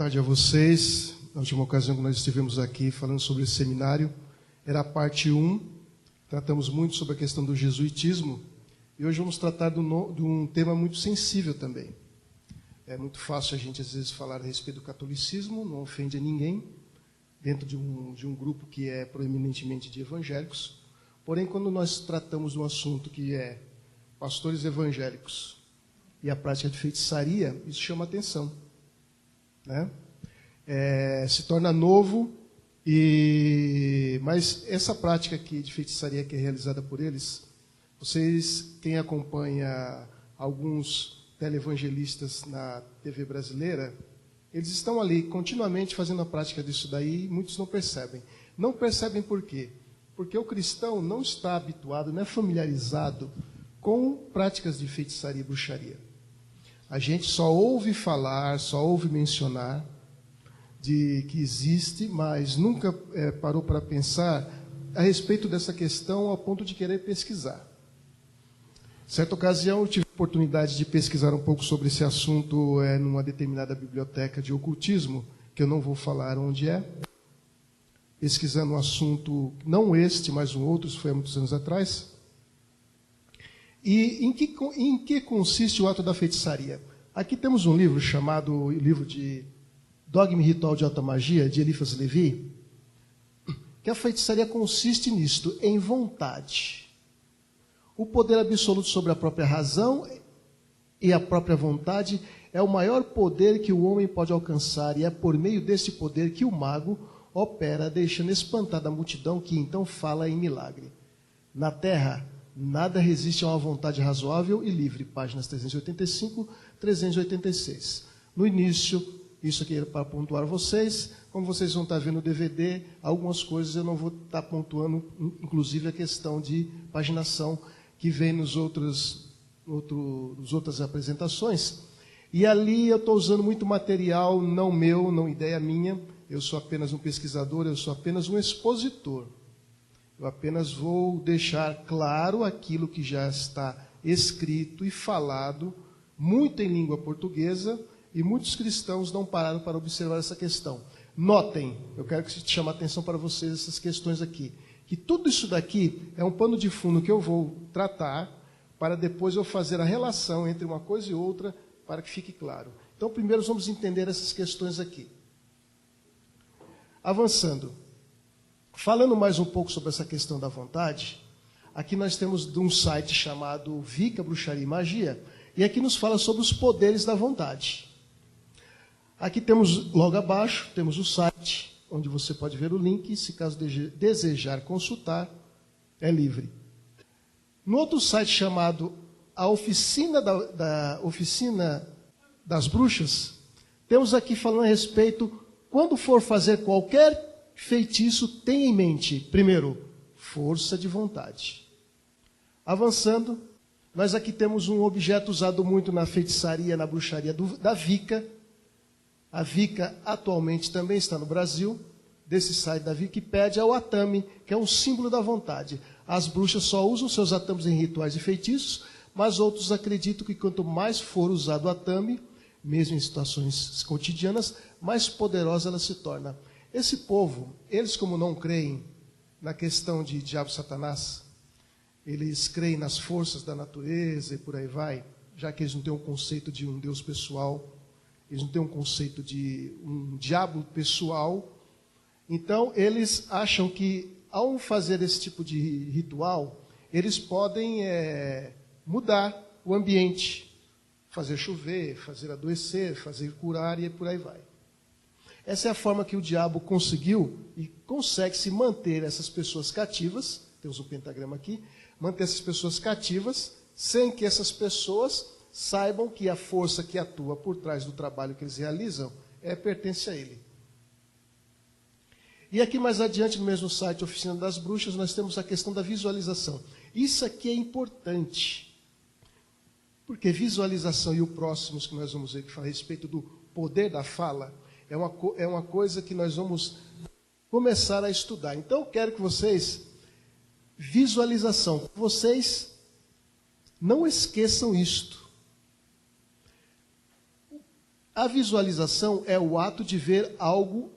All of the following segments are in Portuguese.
tarde a vocês. Na última ocasião que nós estivemos aqui falando sobre esse seminário, era a parte 1. Tratamos muito sobre a questão do jesuitismo. E hoje vamos tratar de um tema muito sensível também. É muito fácil a gente, às vezes, falar a respeito do catolicismo, não ofende a ninguém, dentro de um grupo que é proeminentemente de evangélicos. Porém, quando nós tratamos de um assunto que é pastores evangélicos e a prática de feitiçaria, isso chama atenção, né? Se torna novo, mas essa prática aqui de feitiçaria que é realizada por eles, vocês, quem acompanha alguns televangelistas na TV brasileira, eles estão ali continuamente fazendo a prática disso daí e muitos não percebem. Não percebem por quê? Porque o cristão não está habituado, não é familiarizado com práticas de feitiçaria e bruxaria. A gente só ouve falar, só ouve mencionar de que existe, mas nunca parou para pensar a respeito dessa questão ao ponto de querer pesquisar. Certa ocasião eu tive a oportunidade de pesquisar um pouco sobre esse assunto numa determinada biblioteca de ocultismo, que eu não vou falar onde é, pesquisando um assunto, não este, mas um outro, isso foi há muitos anos atrás. E em que consiste o ato da feitiçaria? Aqui temos um livro chamado livro de Dogma e Ritual de Alta Magia, de Eliphas Levi, que a feitiçaria consiste nisto, em vontade. O poder absoluto sobre a própria razão e a própria vontade é o maior poder que o homem pode alcançar, e é por meio desse poder que o mago opera, deixando espantada a multidão que então fala em milagre. Na terra, nada resiste a uma vontade razoável e livre. Páginas 385, 386. No início, isso aqui era para pontuar vocês. Como vocês vão estar vendo no DVD, algumas coisas eu não vou estar pontuando, inclusive a questão de paginação que vem nas outras apresentações. E ali eu estou usando muito material, não meu, não ideia minha. Eu sou apenas um pesquisador, eu sou apenas um expositor. Eu apenas vou deixar claro aquilo que já está escrito e falado, muito em língua portuguesa, e muitos cristãos não pararam para observar essa questão. Notem, eu quero que chame a atenção para vocês essas questões aqui, que tudo isso daqui é um pano de fundo que eu vou tratar, para depois eu fazer a relação entre uma coisa e outra, para que fique claro. Então, primeiro vamos entender essas questões aqui. Avançando. Falando mais um pouco sobre essa questão da vontade, aqui nós temos um site chamado Wicca, Bruxaria e Magia, e aqui nos fala sobre os poderes da vontade. Aqui temos, logo abaixo, temos o site, onde você pode ver o link, se caso desejar consultar, é livre. No outro site chamado a Oficina das Bruxas, temos aqui falando a respeito, quando for fazer qualquer feitiço, tenha em mente, primeiro, força de vontade. Avançando, nós aqui temos um objeto usado muito na feitiçaria, na bruxaria da Wicca. A Wicca atualmente também está no Brasil. Desse site da Wikipédia é o atame, que é um símbolo da vontade. As bruxas só usam seus atames em rituais e feitiços, mas outros acreditam que quanto mais for usado o atame, mesmo em situações cotidianas, mais poderosa ela se torna. Esse povo, eles como não creem na questão de diabo e Satanás, eles creem nas forças da natureza e por aí vai, já que eles não têm um conceito de um Deus pessoal, eles não têm um conceito de um diabo pessoal. Então, eles acham que, ao fazer esse tipo de ritual, eles podem mudar o ambiente, fazer chover, fazer adoecer, fazer curar e por aí vai. Essa é a forma que o diabo conseguiu e consegue se manter essas pessoas cativas, temos um pentagrama aqui, manter essas pessoas cativas, sem que essas pessoas saibam que a força que atua por trás do trabalho que eles realizam pertence a ele. E aqui mais adiante, no mesmo site, Oficina das Bruxas, nós temos a questão da visualização. Isso aqui é importante, porque visualização e o próximo que nós vamos ver que fala a respeito do poder da fala, é uma coisa que nós vamos começar a estudar. Então, eu quero que vocês, visualização, vocês não esqueçam isto. A visualização é o ato de ver algo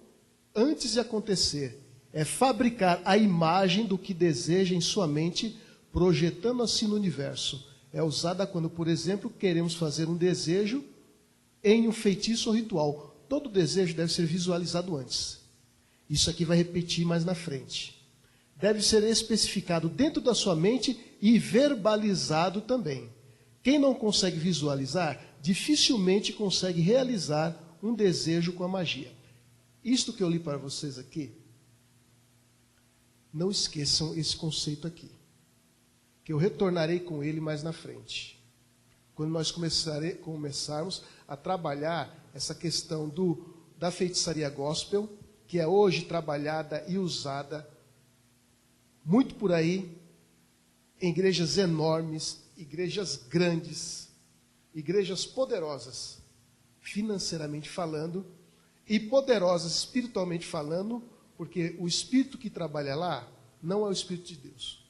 antes de acontecer. É fabricar a imagem do que deseja em sua mente, projetando assim no universo. É usada quando, por exemplo, queremos fazer um desejo em um feitiço ou ritual. Todo desejo deve ser visualizado antes. Isso aqui vai repetir mais na frente. Deve ser especificado dentro da sua mente e verbalizado também. Quem não consegue visualizar, dificilmente consegue realizar um desejo com a magia. Isto que eu li para vocês aqui, não esqueçam esse conceito aqui, que eu retornarei com ele mais na frente. Quando nós começarmos a trabalhar essa questão da feitiçaria gospel, que é hoje trabalhada e usada muito por aí, em igrejas enormes, igrejas grandes, igrejas poderosas, financeiramente falando, e poderosas espiritualmente falando, porque o espírito que trabalha lá não é o Espírito de Deus.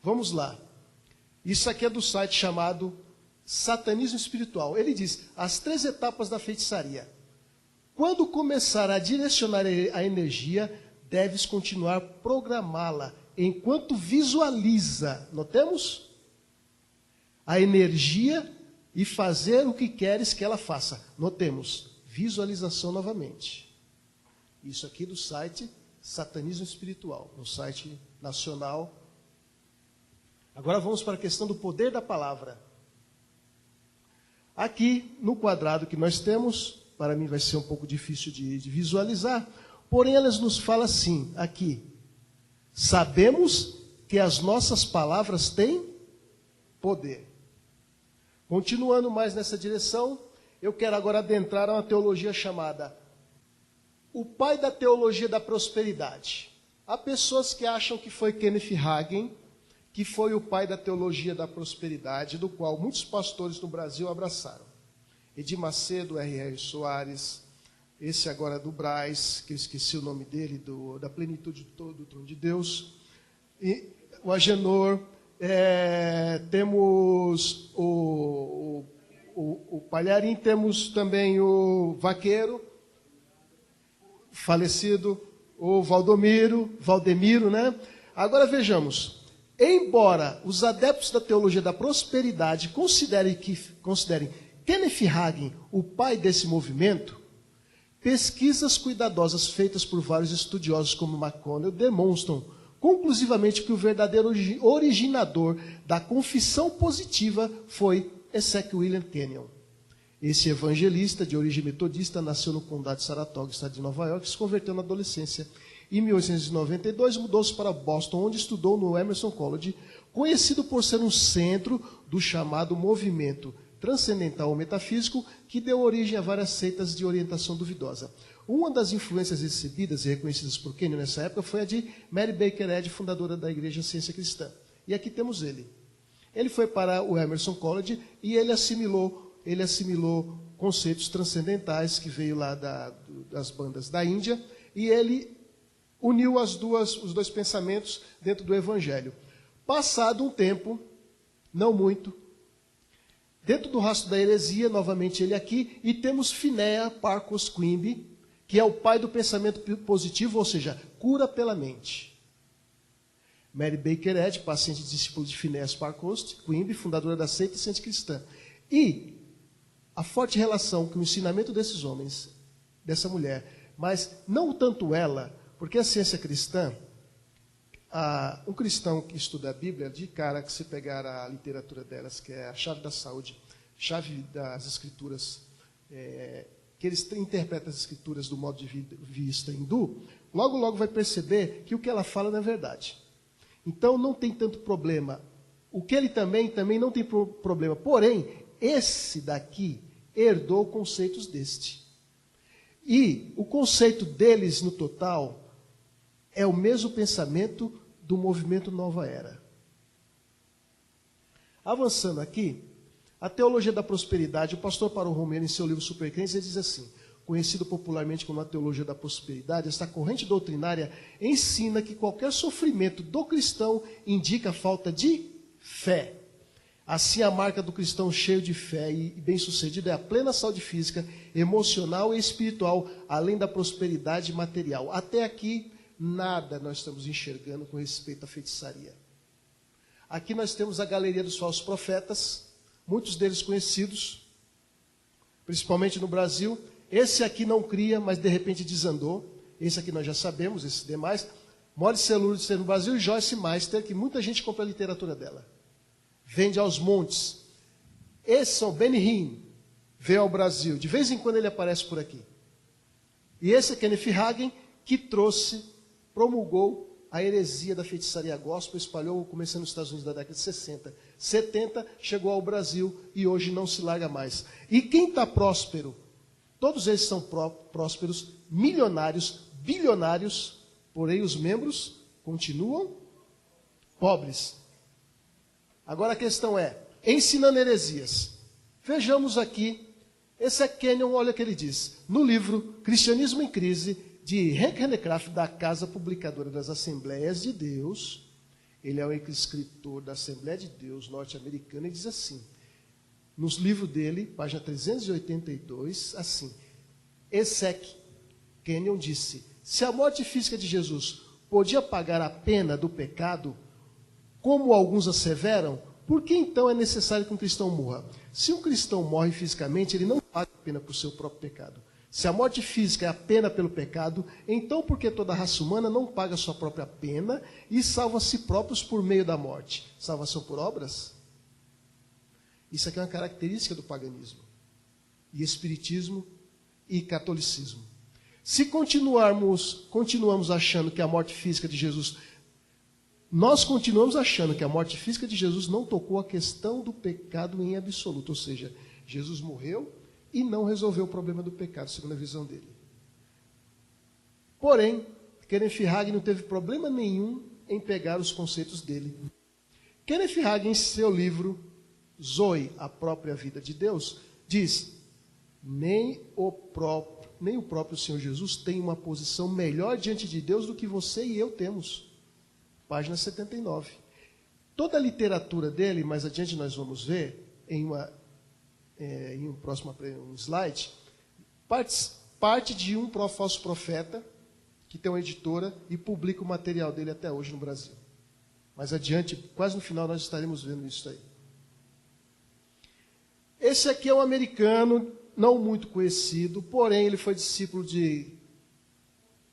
Vamos lá. Isso aqui é do site chamado Satanismo Espiritual. Ele diz, as 3 etapas da feitiçaria. Quando começar a direcionar a energia, deves continuar a programá-la enquanto visualiza, notemos? A energia e fazer o que queres que ela faça. Notemos, visualização novamente. Isso aqui do site Satanismo Espiritual, no site nacional. Agora vamos para a questão do poder da palavra. Aqui, no quadrado que nós temos, para mim vai ser um pouco difícil de visualizar, porém elas nos falam assim, aqui. Sabemos que as nossas palavras têm poder. Continuando mais nessa direção, eu quero agora adentrar a uma teologia chamada o pai da teologia da prosperidade. Há pessoas que acham que foi Kenneth Hagin, que foi o pai da teologia da prosperidade, do qual muitos pastores no Brasil abraçaram. Edir Macedo, R.R. Soares, esse agora do Braz, que eu esqueci o nome dele, da plenitude do trono de Deus, e o Agenor, temos o Palharim, temos também o Vaqueiro, falecido, o Valdemiro, né? Agora vejamos, embora os adeptos da teologia da prosperidade considerem Kenneth Hagin o pai desse movimento, pesquisas cuidadosas feitas por vários estudiosos como McConnell demonstram conclusivamente que o verdadeiro originador da confissão positiva foi Ezekiel William Kenyon. Esse evangelista de origem metodista nasceu no condado de Saratoga, estado de Nova York, se converteu na adolescência. Em 1892 mudou-se para Boston, onde estudou no Emerson College, conhecido por ser um centro do chamado movimento transcendental ou metafísico, que deu origem a várias seitas de orientação duvidosa. Uma das influências recebidas e reconhecidas por Kenyon nessa época foi a de Mary Baker Eddy, fundadora da Igreja Ciência Cristã. E aqui temos ele. Ele foi para o Emerson College e ele assimilou conceitos transcendentais que veio lá das bandas da Índia, e ele uniu os dois pensamentos dentro do Evangelho. Passado um tempo, não muito, dentro do rastro da heresia, novamente ele aqui, e temos Phineas Parkhurst Quimby, que é o pai do pensamento positivo, ou seja, cura pela mente. Mary Baker Eddy, paciente e discípulo de Phineas Parkhurst Quimby, fundadora da seita ciência cristã. E a forte relação com o ensinamento desses homens, dessa mulher, mas não tanto ela, porque a ciência cristã, um cristão que estuda a Bíblia, de cara que se pegar a literatura delas, que é a chave da saúde, chave das escrituras, que eles interpretam as escrituras do modo de vista hindu, logo vai perceber que o que ela fala não é verdade. Então não tem tanto problema. O que ele também não tem problema. Porém, esse daqui herdou conceitos deste. E o conceito deles, no total, é o mesmo pensamento do movimento Nova Era. Avançando aqui, a teologia da prosperidade, o pastor Paulo Romero, em seu livro Supercrentes, ele diz assim, conhecido popularmente como a teologia da prosperidade, esta corrente doutrinária ensina que qualquer sofrimento do cristão indica falta de fé. Assim, a marca do cristão cheio de fé e bem-sucedido é a plena saúde física, emocional e espiritual, além da prosperidade material. Até aqui, nada nós estamos enxergando com respeito à feitiçaria. Aqui nós temos a galeria dos falsos profetas, muitos deles conhecidos, principalmente no Brasil. Esse aqui não cria, mas de repente desandou. Esse aqui nós já sabemos, esses demais. Maurice Lourdes no Brasil e Joyce Meister, que muita gente compra a literatura dela. Vende aos montes. Esses são Benny Hinn, veio ao Brasil. De vez em quando ele aparece por aqui. E esse é Kenneth Hagin, que promulgou a heresia da feitiçaria gospel, espalhou, começando nos Estados Unidos da década de 60. 70, chegou ao Brasil e hoje não se larga mais. E quem está próspero? Todos eles são prósperos, milionários, bilionários, porém os membros continuam pobres. Agora a questão é, ensinando heresias. Vejamos aqui, esse é Kenyon, olha o que ele diz. No livro Cristianismo em Crise, de Henk Hanegraaff, da Casa Publicadora das Assembleias de Deus, ele é o escritor da Assembleia de Deus norte-americana, e diz assim, nos livros dele, página 382, assim, Essek Kenyon disse, se a morte física de Jesus podia pagar a pena do pecado, como alguns asseveram, por que então é necessário que um cristão morra? Se um cristão morre fisicamente, ele não paga a pena por seu próprio pecado. Se a morte física é a pena pelo pecado, então por que toda a raça humana não paga a sua própria pena e salva a si próprios por meio da morte? Salvação por obras? Isso aqui é uma característica do paganismo, e espiritismo e catolicismo. Se continuamos achando que a morte física de Jesus, nós continuamos achando que a morte física de Jesus não tocou a questão do pecado em absoluto, ou seja, Jesus morreu e não resolveu o problema do pecado, segundo a visão dele. Porém, Kenneth Hagin não teve problema nenhum em pegar os conceitos dele. Kenneth Hagin, em seu livro Zoe, a própria vida de Deus, diz, nem o próprio Senhor Jesus tem uma posição melhor diante de Deus do que você e eu temos. Página 79. Toda a literatura dele, mais adiante nós vamos ver, em um próximo slide, parte de um falso profeta, que tem uma editora e publica o material dele até hoje no Brasil. Mais adiante, quase no final, nós estaremos vendo isso aí. Esse aqui é um americano, não muito conhecido, porém ele foi discípulo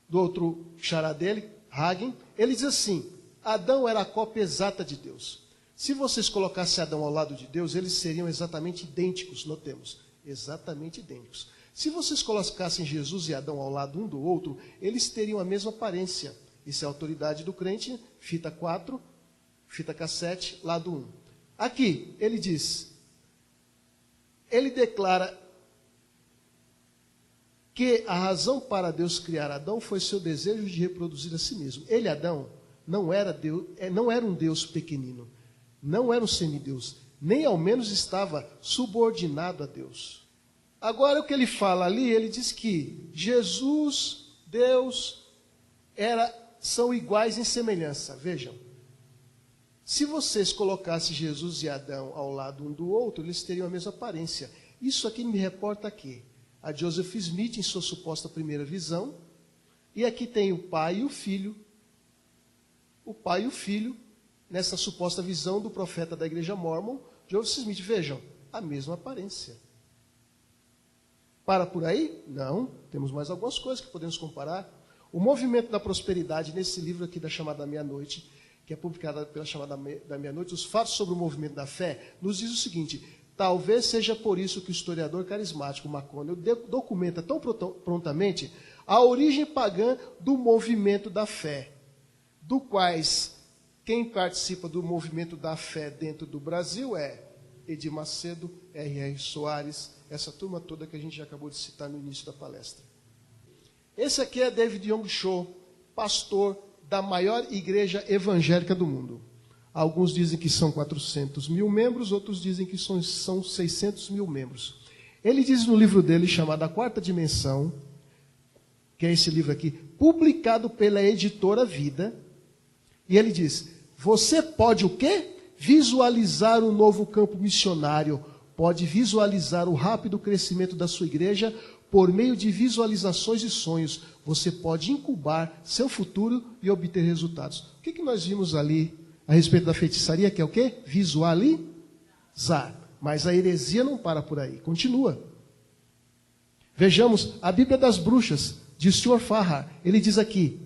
do outro xará dele, Hagin. Ele diz assim, Adão era a cópia exata de Deus. Se vocês colocassem Adão ao lado de Deus, eles seriam exatamente idênticos, notemos, exatamente idênticos. Se vocês colocassem Jesus e Adão ao lado um do outro, eles teriam a mesma aparência. Isso é a autoridade do crente, fita 4, fita cassete, lado 1. Aqui, ele diz, ele declara que a razão para Deus criar Adão foi seu desejo de reproduzir a si mesmo. Ele, Adão, não era um Deus pequenino, não era um semideus, nem ao menos estava subordinado a Deus. Agora, o que ele fala ali, ele diz que Jesus, Deus, são iguais em semelhança. Vejam, se vocês colocassem Jesus e Adão ao lado um do outro, eles teriam a mesma aparência. Isso aqui me reporta aqui a Joseph Smith em sua suposta primeira visão, e aqui tem o pai e o filho, nessa suposta visão do profeta da igreja Mormon, Joseph Smith. Vejam, a mesma aparência. Para por aí? Não, temos mais algumas coisas que podemos comparar. O movimento da prosperidade, nesse livro aqui da Chamada da Meia-Noite, que é publicado pela Chamada da Meia-Noite, os fatos sobre o movimento da fé, nos diz o seguinte, talvez seja por isso que o historiador carismático McConnell documenta tão prontamente a origem pagã do movimento da fé, do quais quem participa do movimento da fé dentro do Brasil é Edir Macedo, R.R. Soares, essa turma toda que a gente já acabou de citar no início da palestra. Esse aqui é David Yong Cho, pastor da maior igreja evangélica do mundo. Alguns dizem que são 400 mil membros, outros dizem que são 600 mil membros. Ele diz no livro dele, chamado A Quarta Dimensão, que é esse livro aqui, publicado pela editora Vida, e ele diz, você pode o quê? visualizar um novo campo missionário, pode visualizar o rápido crescimento da sua igreja por meio de visualizações e sonhos. Você pode incubar seu futuro e obter resultados. O que nós vimos ali a respeito da feitiçaria, que é o quê? Visualizar. Mas a heresia não para por aí, continua. Vejamos a Bíblia das Bruxas, de Stuart Farrar. Ele diz aqui,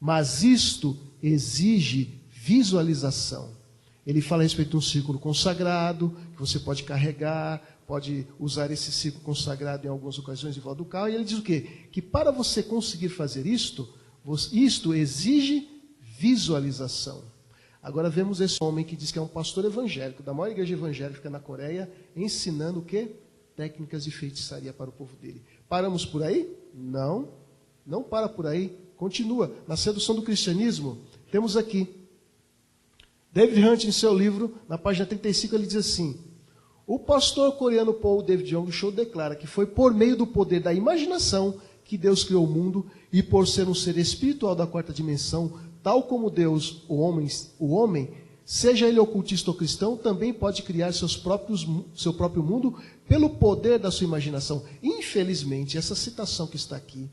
mas isto exige visualização. Ele fala a respeito de um círculo consagrado, que você pode carregar, pode usar esse círculo consagrado em algumas ocasiões em volta do carro. E ele diz o quê? Que para você conseguir fazer isto exige visualização. Agora vemos esse homem que diz que é um pastor evangélico, da maior igreja evangélica na Coreia, ensinando o quê? Técnicas de feitiçaria para o povo dele. Paramos por aí? Não, não para por aí. Continua. Na sedução do cristianismo, temos aqui David Hunt, em seu livro, na página 35, ele diz assim: o pastor coreano Paul David Yong-cho declara que foi por meio do poder da imaginação que Deus criou o mundo, e por ser um ser espiritual da quarta dimensão, tal como Deus, o homem, seja ele ocultista ou cristão, também pode criar seu próprio mundo pelo poder da sua imaginação. Infelizmente, essa citação que está aqui,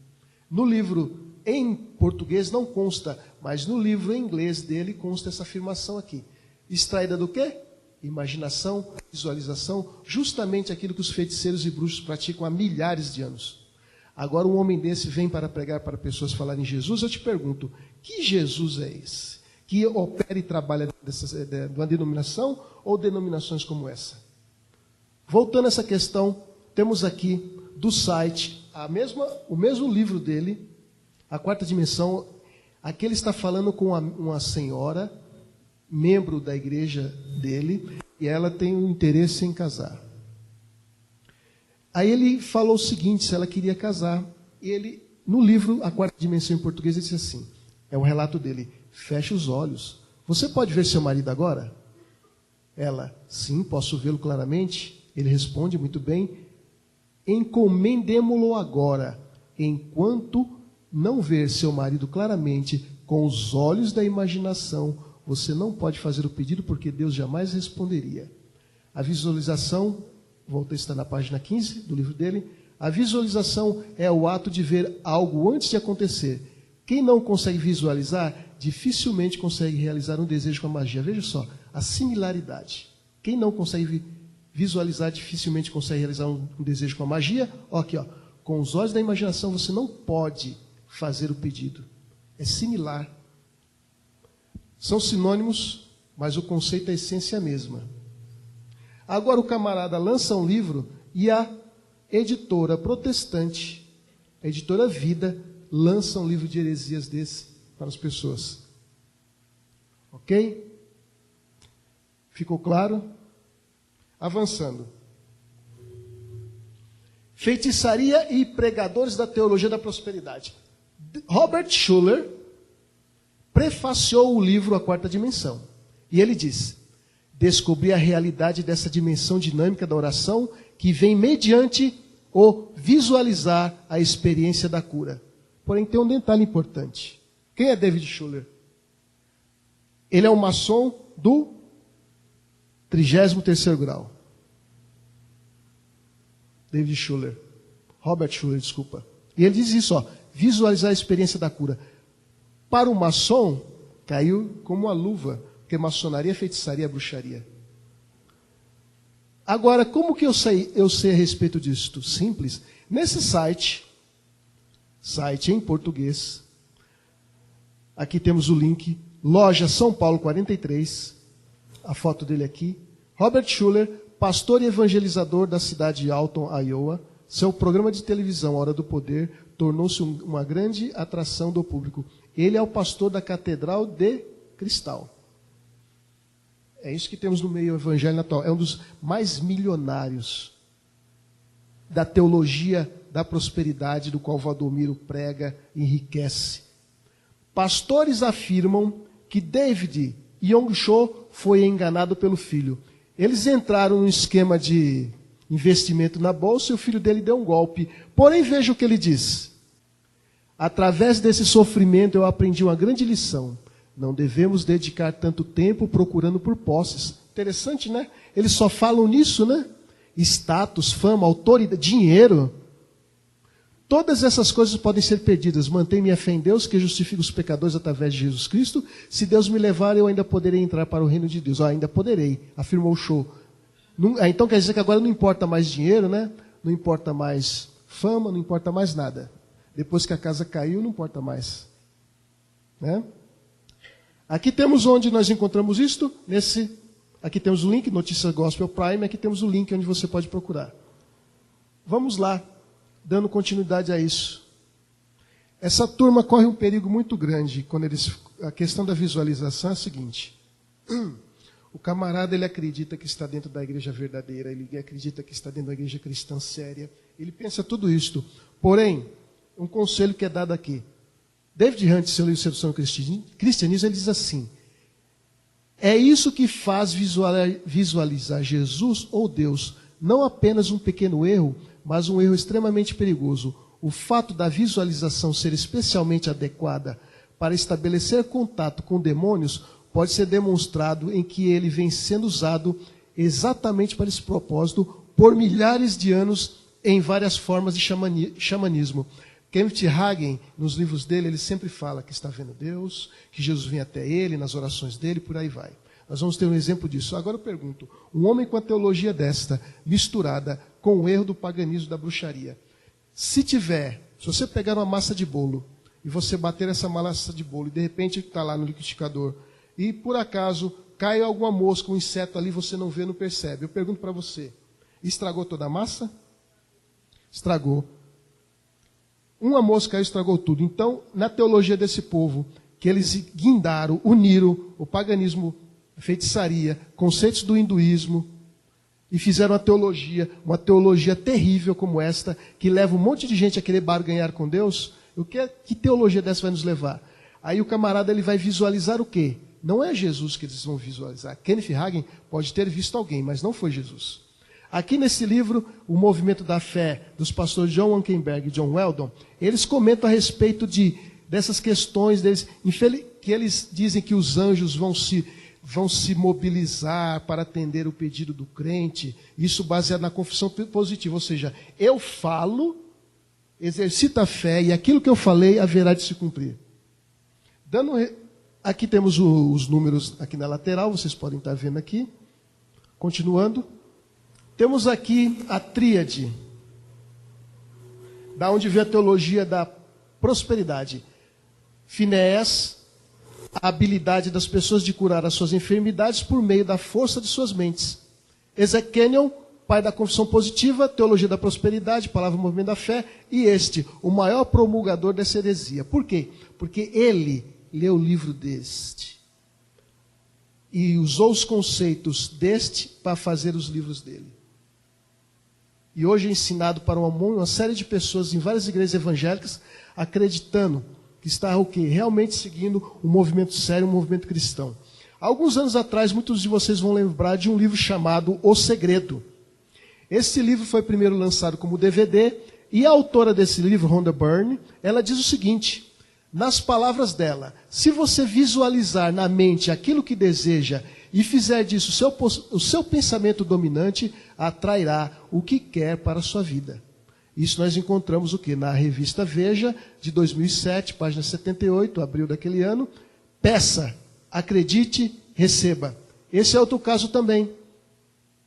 no livro em português não consta, mas no livro em inglês dele consta essa afirmação aqui. Extraída do quê? Imaginação, visualização, justamente aquilo que os feiticeiros e bruxos praticam há milhares de anos. Agora um homem desse vem para pregar para pessoas falarem em Jesus, eu te pergunto, que Jesus é esse? Que opera e trabalha de uma denominação ou denominações como essa? Voltando a essa questão, temos aqui do site o mesmo livro dele, A Quarta Dimensão. Aqui ele está falando com uma senhora, membro da igreja dele, e ela tem um interesse em casar. Aí ele falou o seguinte, se ela queria casar, e ele, no livro A Quarta Dimensão em português, ele disse assim, é um relato dele, feche os olhos. Você pode ver seu marido agora? Ela, sim, posso vê-lo claramente. Ele responde, muito bem, encomendemo-lo agora, enquanto não ver seu marido claramente, com os olhos da imaginação, você não pode fazer o pedido, porque Deus jamais responderia. A visualização, volta a estar na página 15 do livro dele, a visualização é o ato de ver algo antes de acontecer. Quem não consegue visualizar, dificilmente consegue realizar um desejo com a magia. Veja só, a similaridade. Quem não consegue visualizar, dificilmente consegue realizar um desejo com a magia. Ó, aqui, ó, com os olhos da imaginação você não pode fazer o pedido. É similar. São sinônimos, mas o conceito, a essência é a mesma. Agora o camarada lança um livro e a editora protestante, a editora Vida, lança um livro de heresias desse para as pessoas. Ok? Ficou claro? Avançando. Feitiçaria e pregadores da teologia da prosperidade. Robert Schuller prefaciou o livro A Quarta Dimensão. E ele diz: descobri a realidade dessa dimensão dinâmica da oração que vem mediante o visualizar a experiência da cura. Porém, tem um detalhe importante. Quem é David Schuller? Ele é um maçom do 33º grau. David Schuller. Robert Schuller, desculpa. E ele diz isso, ó, visualizar a experiência da cura. Para o maçom, caiu como uma luva, porque maçonaria, feitiçaria, bruxaria. Agora, como que eu sei a respeito disso? Simples. Nesse site em português, aqui temos o link, loja São Paulo 43, a foto dele aqui. Robert Schuller, pastor e evangelizador da cidade de Alton, Iowa. Seu programa de televisão, Hora do Poder, tornou-se uma grande atração do público. Ele é o pastor da Catedral de Cristal. É isso que temos no meio evangélico atual. É um dos mais milionários da teologia da prosperidade, do qual Valdomiro prega e enriquece. Pastores afirmam que David Yong-cho foi enganado pelo filho. Eles entraram num esquema de investimento na bolsa e o filho dele deu um golpe. Porém, veja o que ele diz. Através desse sofrimento eu aprendi uma grande lição. Não devemos dedicar tanto tempo procurando por posses. Interessante, né? Eles só falam nisso, né? Status, fama, autoridade, dinheiro. Todas essas coisas podem ser perdidas. Mantenho minha fé em Deus, que justifica os pecadores através de Jesus Cristo. Se Deus me levar, eu ainda poderei entrar para o reino de Deus. Ainda poderei, afirmou Shaw. Então quer dizer que agora não importa mais dinheiro, né? Não importa mais fama, não importa mais nada. Depois que a casa caiu, não importa mais. Né? Aqui temos onde nós encontramos isto. Aqui temos o link, Notícias Gospel Prime. Aqui temos o link onde você pode procurar. Vamos lá. Dando continuidade a isso. Essa turma corre um perigo muito grande quando a questão da visualização é a seguinte. O camarada, ele acredita que está dentro da igreja verdadeira, ele acredita que está dentro da igreja cristã séria, ele pensa tudo isto. Porém, um conselho que é dado aqui. David Hunt, seu livro Sedução ao Cristianismo, ele diz assim: é isso que faz visualizar Jesus ou Deus, não apenas um pequeno erro, mas um erro extremamente perigoso. O fato da visualização ser especialmente adequada para estabelecer contato com demônios pode ser demonstrado em que ele vem sendo usado exatamente para esse propósito por milhares de anos em várias formas de xamanismo. Kenneth Hagin, nos livros dele, ele sempre fala que está vendo Deus, que Jesus vem até ele, nas orações dele, por aí vai. Nós vamos ter um exemplo disso. Agora eu pergunto, um homem com a teologia desta, misturada com o erro do paganismo da bruxaria, se você pegar uma massa de bolo, e você bater essa massa de bolo, e de repente está lá no liquidificador, e por acaso cai alguma mosca, um inseto ali, você não vê, não percebe. Eu pergunto para você, estragou toda a massa? Estragou. Uma mosca aí estragou tudo. Então, na teologia desse povo, que eles guindaram, uniram o paganismo, a feitiçaria, conceitos do hinduísmo, e fizeram uma teologia terrível como esta, que leva um monte de gente a querer barganhar com Deus. Que teologia dessa vai nos levar? Aí o camarada ele vai visualizar o quê? Não é Jesus que eles vão visualizar. Kenneth Hagin pode ter visto alguém, mas não foi Jesus. Aqui nesse livro, O Movimento da Fé, dos pastores John Wankenberg e John Weldon, eles comentam a respeito dessas questões deles, que eles dizem que os anjos vão se mobilizar para atender o pedido do crente, isso baseado na confissão positiva, ou seja, eu falo, exercito a fé, e aquilo que eu falei haverá de se cumprir. Aqui temos os números aqui na lateral, vocês podem estar vendo aqui. Continuando. Temos aqui a tríade, da onde vem a teologia da prosperidade. Finéas, a habilidade das pessoas de curar as suas enfermidades por meio da força de suas mentes. Ezequiel, pai da confissão positiva, teologia da prosperidade, palavra movimento da fé, e o maior promulgador dessa heresia. Por quê? Porque ele leu o livro deste e usou os conceitos deste para fazer os livros dele. E hoje é ensinado para uma série de pessoas em várias igrejas evangélicas, acreditando que está o quê? Realmente seguindo um movimento sério, um movimento cristão. Alguns anos atrás, muitos de vocês vão lembrar de um livro chamado O Segredo. Esse livro foi primeiro lançado como DVD, e a autora desse livro, Rhonda Byrne, ela diz o seguinte, nas palavras dela: se você visualizar na mente aquilo que deseja e fizer disso o seu pensamento dominante, atrairá o que quer para a sua vida. Isso nós encontramos o quê? Na revista Veja, de 2007, página 78, abril daquele ano. Peça, acredite, receba. Esse é outro caso também.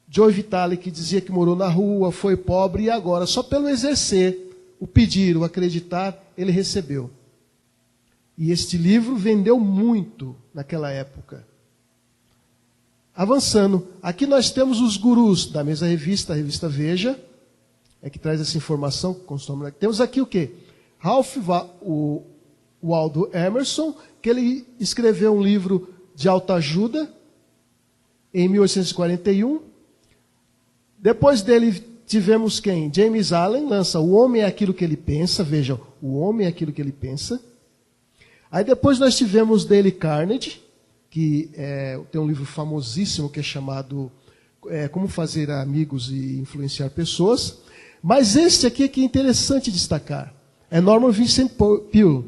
Joe Vitale, que dizia que morou na rua, foi pobre, e agora, só pelo exercer, o pedir, o acreditar, ele recebeu. E este livro vendeu muito naquela época. Avançando, aqui nós temos os gurus da mesma revista, a revista Veja, que traz essa informação. Temos aqui o quê? Ralph Waldo Emerson, que ele escreveu um livro de autoajuda em 1841. Depois dele tivemos quem? James Allen lança O Homem é Aquilo que Ele Pensa. Vejam, O Homem é Aquilo que Ele Pensa. Aí depois nós tivemos Dale Carnegie, que tem um livro famosíssimo que é chamado Como Fazer Amigos e Influenciar Pessoas. Mas este aqui é que é interessante destacar. É Norman Vincent Peale,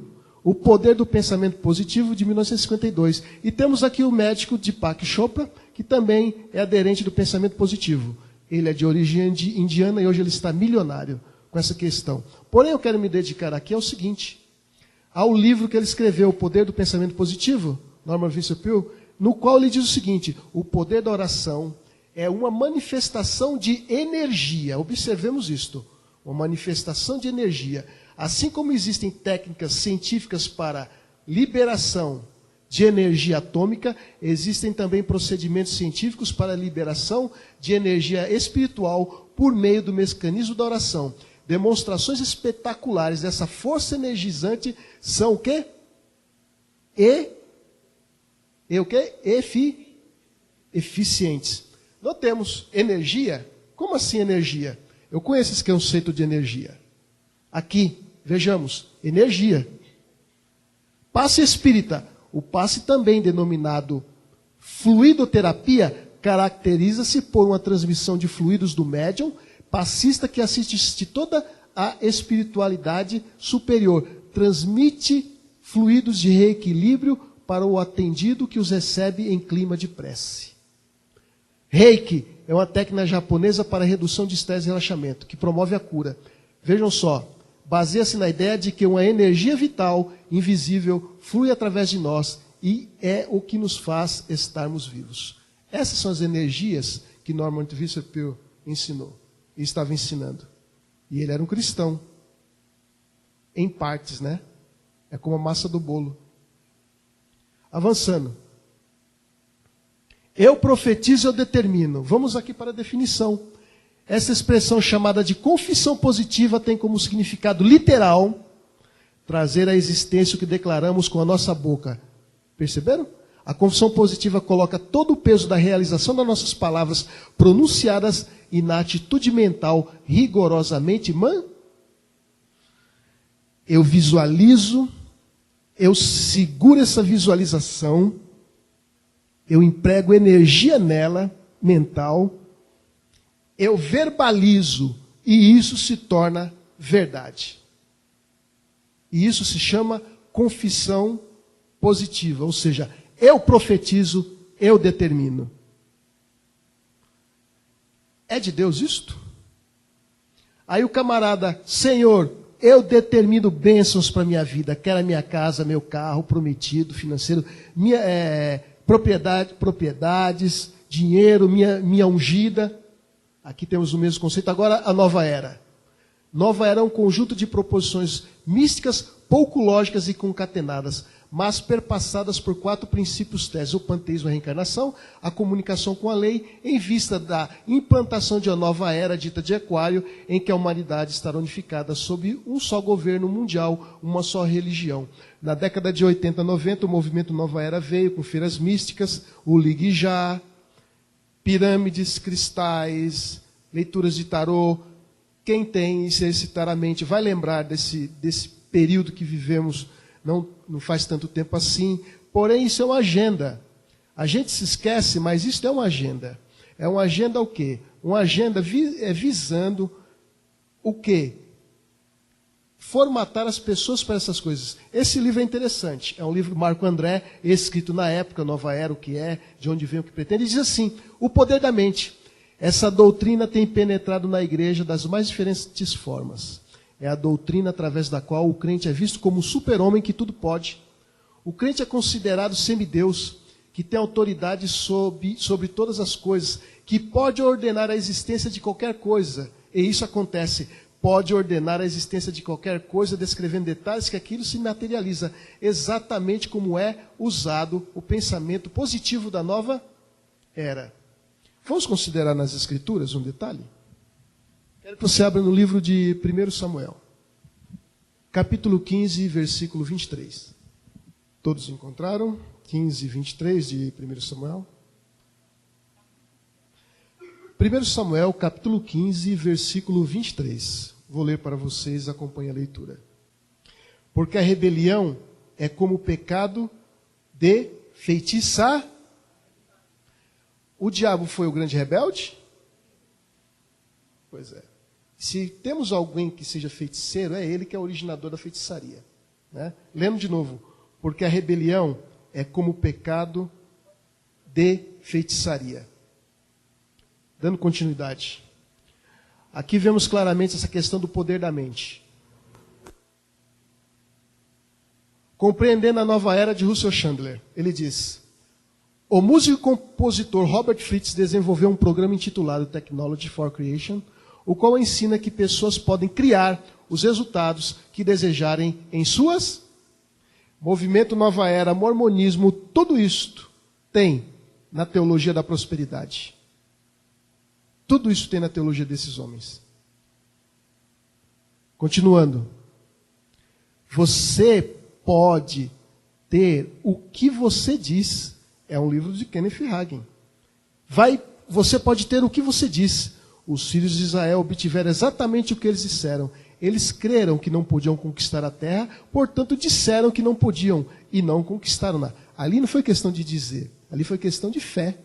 O Poder do Pensamento Positivo, de 1952. E temos aqui o médico Deepak Chopra, que também é aderente do pensamento positivo. Ele é de origem indiana e hoje ele está milionário com essa questão. Porém, eu quero me dedicar aqui ao seguinte, ao livro que ele escreveu, O Poder do Pensamento Positivo, Norman Vincent Peale, no qual ele diz o seguinte: o poder da oração é uma manifestação de energia. Observemos isto, uma manifestação de energia. Assim como existem técnicas científicas para liberação de energia atômica, existem também procedimentos científicos para a liberação de energia espiritual por meio do mecanismo da oração. Demonstrações espetaculares dessa força energizante são o quê? Eficientes. Notemos, energia. Como assim energia? Eu conheço esse conceito de energia. Aqui, vejamos, energia. Passe espírita. O passe também denominado fluidoterapia caracteriza-se por uma transmissão de fluidos do médium passista que assiste toda a espiritualidade superior. Transmite fluidos de reequilíbrio para o atendido que os recebe em clima de prece. Reiki é uma técnica japonesa para redução de estresse e relaxamento, que promove a cura. Vejam só, baseia-se na ideia de que uma energia vital, invisível, flui através de nós e é o que nos faz estarmos vivos. Essas são as energias que Norman Vincent Peale ensinou e estava ensinando. E ele era um cristão. Em partes, né? É como a massa do bolo. Avançando. Eu profetizo, eu determino. Vamos aqui para a definição. Essa expressão chamada de confissão positiva tem como significado literal trazer à existência o que declaramos com a nossa boca. Perceberam? A confissão positiva coloca todo o peso da realização das nossas palavras pronunciadas e na atitude mental rigorosamente eu visualizo, eu seguro essa visualização, eu emprego energia nela, mental, eu verbalizo e isso se torna verdade. E isso se chama confissão positiva, ou seja, eu profetizo, eu determino. É de Deus isto? Aí o camarada, Senhor, eu determino bênçãos para a minha vida, quero a minha casa, meu carro prometido, financeiro, minha propriedades, dinheiro, minha ungida. Aqui temos o mesmo conceito. Agora a nova era. Nova era é um conjunto de proposições místicas, pouco lógicas e concatenadas, mas perpassadas por 4 princípios teses: o panteísmo, a reencarnação, a comunicação com a lei, em vista da implantação de uma nova era dita de Aquário, em que a humanidade estará unificada sob um só governo mundial, uma só religião. Na década de 80, 90, o movimento Nova Era veio com feiras místicas, o Ligue Já, pirâmides, cristais, leituras de tarô. Quem tem exercitar a mente vai lembrar desse período que vivemos, não faz tanto tempo assim. Porém, isso é uma agenda. A gente se esquece, mas isso é uma agenda. É uma agenda o quê? Uma agenda visando o quê? Formatar as pessoas para essas coisas. Esse livro é interessante. É um livro do Marco André, escrito na época, Nova Era, o que é, de onde vem, o que pretende. Ele diz assim: o poder da mente. Essa doutrina tem penetrado na igreja das mais diferentes formas. É a doutrina através da qual o crente é visto como um super-homem que tudo pode. O crente é considerado semideus, que tem autoridade sobre todas as coisas, que pode ordenar a existência de qualquer coisa. E isso acontece. Pode ordenar a existência de qualquer coisa, descrevendo detalhes que aquilo se materializa, exatamente como é usado o pensamento positivo da nova era. Vamos considerar nas Escrituras um detalhe? Quero que você abra no livro de 1 Samuel, capítulo 15, versículo 23. Todos encontraram? 15, 23 de 1 Samuel? 1 Samuel, capítulo 15, versículo 23. Vou ler para vocês, acompanhe a leitura. Porque a rebelião é como o pecado de feitiçar. O diabo foi o grande rebelde? Pois é. Se temos alguém que seja feiticeiro, é ele que é o originador da feitiçaria. Né? Lendo de novo. Porque a rebelião é como o pecado de feitiçaria. Dando continuidade. Aqui vemos claramente essa questão do poder da mente. Compreendendo a nova era de Russell Chandler, ele diz: o músico e compositor Robert Fritz desenvolveu um programa intitulado Technology for Creation, o qual ensina que pessoas podem criar os resultados que desejarem em suas. Movimento Nova Era, mormonismo, tudo isto tem na teologia da prosperidade. Tudo isso tem na teologia desses homens. Continuando. Você pode ter o que você diz. É um livro de Kenneth Hagin. Você pode ter o que você diz. Os filhos de Israel obtiveram exatamente o que eles disseram. Eles creram que não podiam conquistar a terra, portanto disseram que não podiam e não conquistaram. Ali não foi questão de dizer, ali foi questão de fé.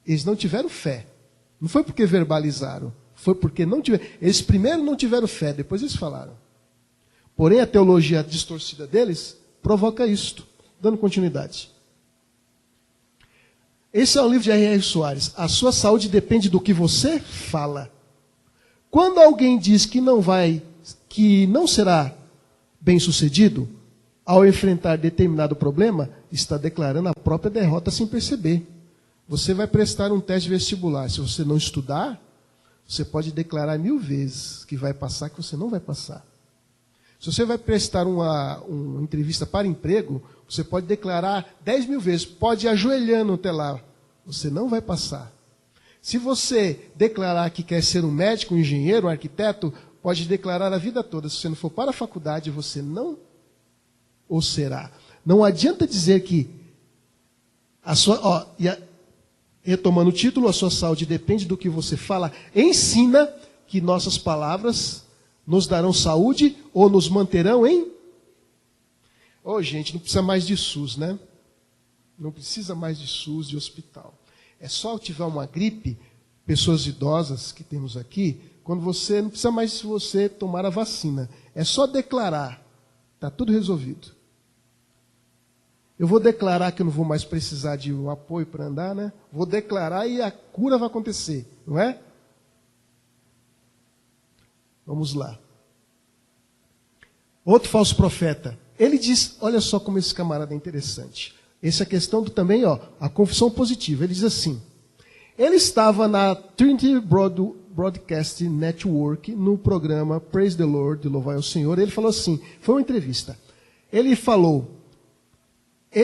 Eles não tiveram fé. Não foi porque verbalizaram, foi porque não tiveram. Eles primeiro não tiveram fé, depois eles falaram. Porém, a teologia distorcida deles provoca isto. Dando continuidade. Esse é o livro de R.R. Soares. A sua saúde depende do que você fala. Quando alguém diz que não será bem-sucedido, ao enfrentar determinado problema, está declarando a própria derrota sem perceber. Você vai prestar um teste vestibular. Se você não estudar, você pode declarar 1000 vezes que vai passar, que você não vai passar. Se você vai prestar uma entrevista para emprego, você pode declarar 10.000 vezes, pode ir ajoelhando até lá, você não vai passar. Se você declarar que quer ser um médico, um engenheiro, um arquiteto, pode declarar a vida toda. Se você não for para a faculdade, você não o será. Não adianta dizer que retomando o título, a sua saúde depende do que você fala. Ensina que nossas palavras nos darão saúde ou nos manterão em... Gente, não precisa mais de SUS, né? Não precisa mais de SUS, de hospital. É só tiver uma gripe, pessoas idosas que temos aqui, quando você não precisa mais de você tomar a vacina. É só declarar. Está tudo resolvido. Eu vou declarar que eu não vou mais precisar de um apoio para andar, né? Vou declarar e a cura vai acontecer, não é? Vamos lá. Outro falso profeta. Ele diz, olha só como esse camarada é interessante. Essa é a questão também, a confissão positiva. Ele diz assim, ele estava na Trinity Broadcast Network, no programa Praise the Lord, de Louvai ao Senhor. Ele falou assim, foi uma entrevista. Ele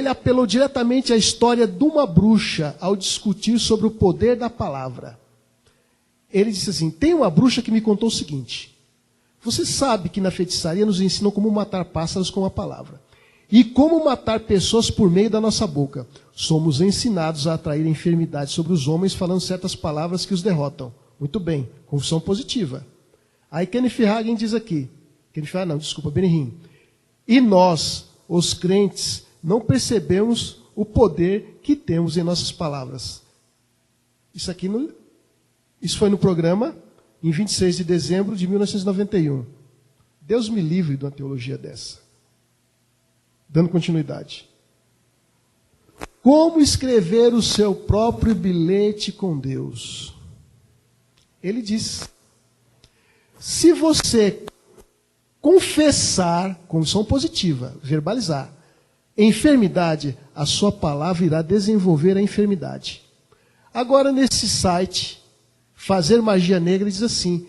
apelou diretamente à história de uma bruxa ao discutir sobre o poder da palavra. Ele disse assim, tem uma bruxa que me contou o seguinte, você sabe que na feitiçaria nos ensinam como matar pássaros com a palavra. E como matar pessoas por meio da nossa boca. Somos ensinados a atrair enfermidade sobre os homens falando certas palavras que os derrotam. Muito bem, confissão positiva. Aí Kenneth Hagin diz aqui, Benihim. E nós, os crentes, não percebemos o poder que temos em nossas palavras. Isso foi no programa, em 26 de dezembro de 1991. Deus me livre de uma teologia dessa. Dando continuidade. Como escrever o seu próprio bilhete com Deus? Ele diz, se você confessar, confissão positiva, verbalizar, enfermidade, a sua palavra irá desenvolver a enfermidade. Agora, nesse site, Fazer Magia Negra, diz assim,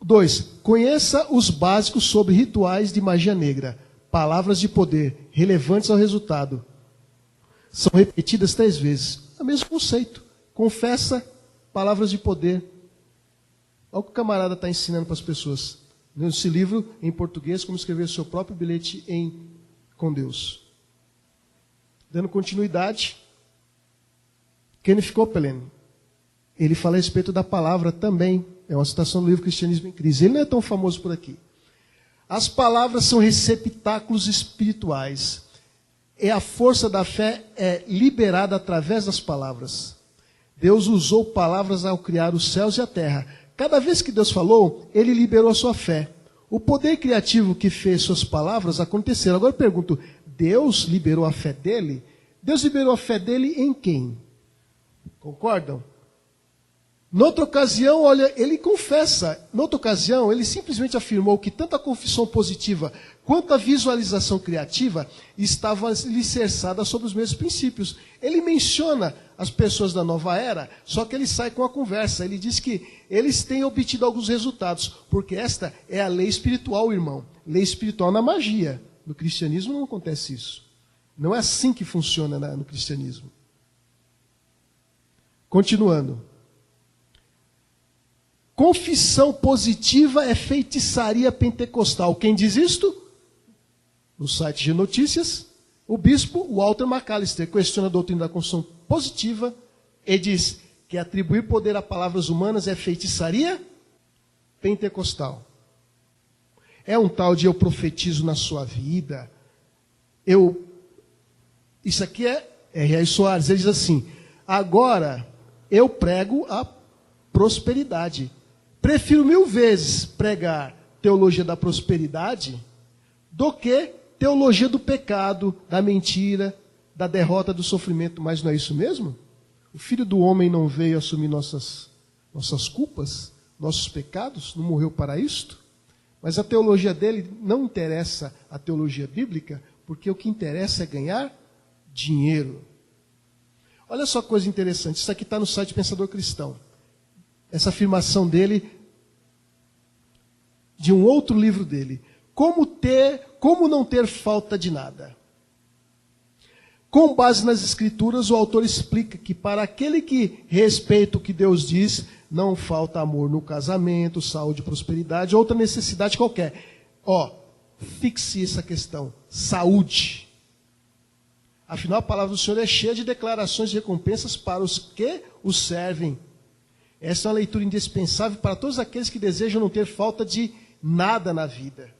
2. Conheça os básicos sobre rituais de magia negra. Palavras de poder, relevantes ao resultado. São repetidas 3 vezes. É o mesmo conceito. Confessa, palavras de poder. Olha o que o camarada está ensinando para as pessoas. Nesse livro, em português, como escrever o seu próprio bilhete com Deus. Dando continuidade, Kenneth Copeland, ele fala a respeito da palavra também. É uma citação do livro Cristianismo em Crise. Ele não é tão famoso por aqui. As palavras são receptáculos espirituais. A força da fé é liberada através das palavras. Deus usou palavras ao criar os céus e a terra. Cada vez que Deus falou, Ele liberou a sua fé. O poder criativo que fez suas palavras acontecer. Agora eu pergunto, Deus liberou a fé dele? Deus liberou a fé dele em quem? Concordam? Noutra ocasião, olha, ele confessa. Noutra ocasião, ele simplesmente afirmou que tanto a confissão positiva quanto a visualização criativa estavam alicerçadas sobre os mesmos princípios. Ele menciona as pessoas da nova era, só que ele sai com a conversa. Ele diz que eles têm obtido alguns resultados, porque esta é a lei espiritual, irmão. Lei espiritual na magia. No cristianismo não acontece isso. Não é assim que funciona no cristianismo. Continuando. Confissão positiva é feitiçaria pentecostal. Quem diz isto? No site de notícias, o bispo Walter McAllister questiona a doutrina da confissão positiva e diz que atribuir poder a palavras humanas é feitiçaria pentecostal. É um tal de eu profetizo na sua vida. Isso aqui é R.R. Soares. Ele diz assim, agora eu prego a prosperidade. Prefiro 1000 vezes pregar teologia da prosperidade do que teologia do pecado, da mentira, da derrota, do sofrimento. Mas não é isso mesmo? O Filho do Homem não veio assumir nossas culpas, nossos pecados, não morreu para isto? Mas a teologia dele não interessa a teologia bíblica, porque o que interessa é ganhar dinheiro. Olha só que coisa interessante, isso aqui está no site Pensador Cristão. Essa afirmação dele, de um outro livro dele. Como não ter falta de nada? Com base nas Escrituras, o autor explica que para aquele que respeita o que Deus diz, não falta amor no casamento, saúde, prosperidade, outra necessidade qualquer. Fixe essa questão. Saúde. Afinal, a palavra do Senhor é cheia de declarações e recompensas para os que o servem. Essa é uma leitura indispensável para todos aqueles que desejam não ter falta de nada na vida.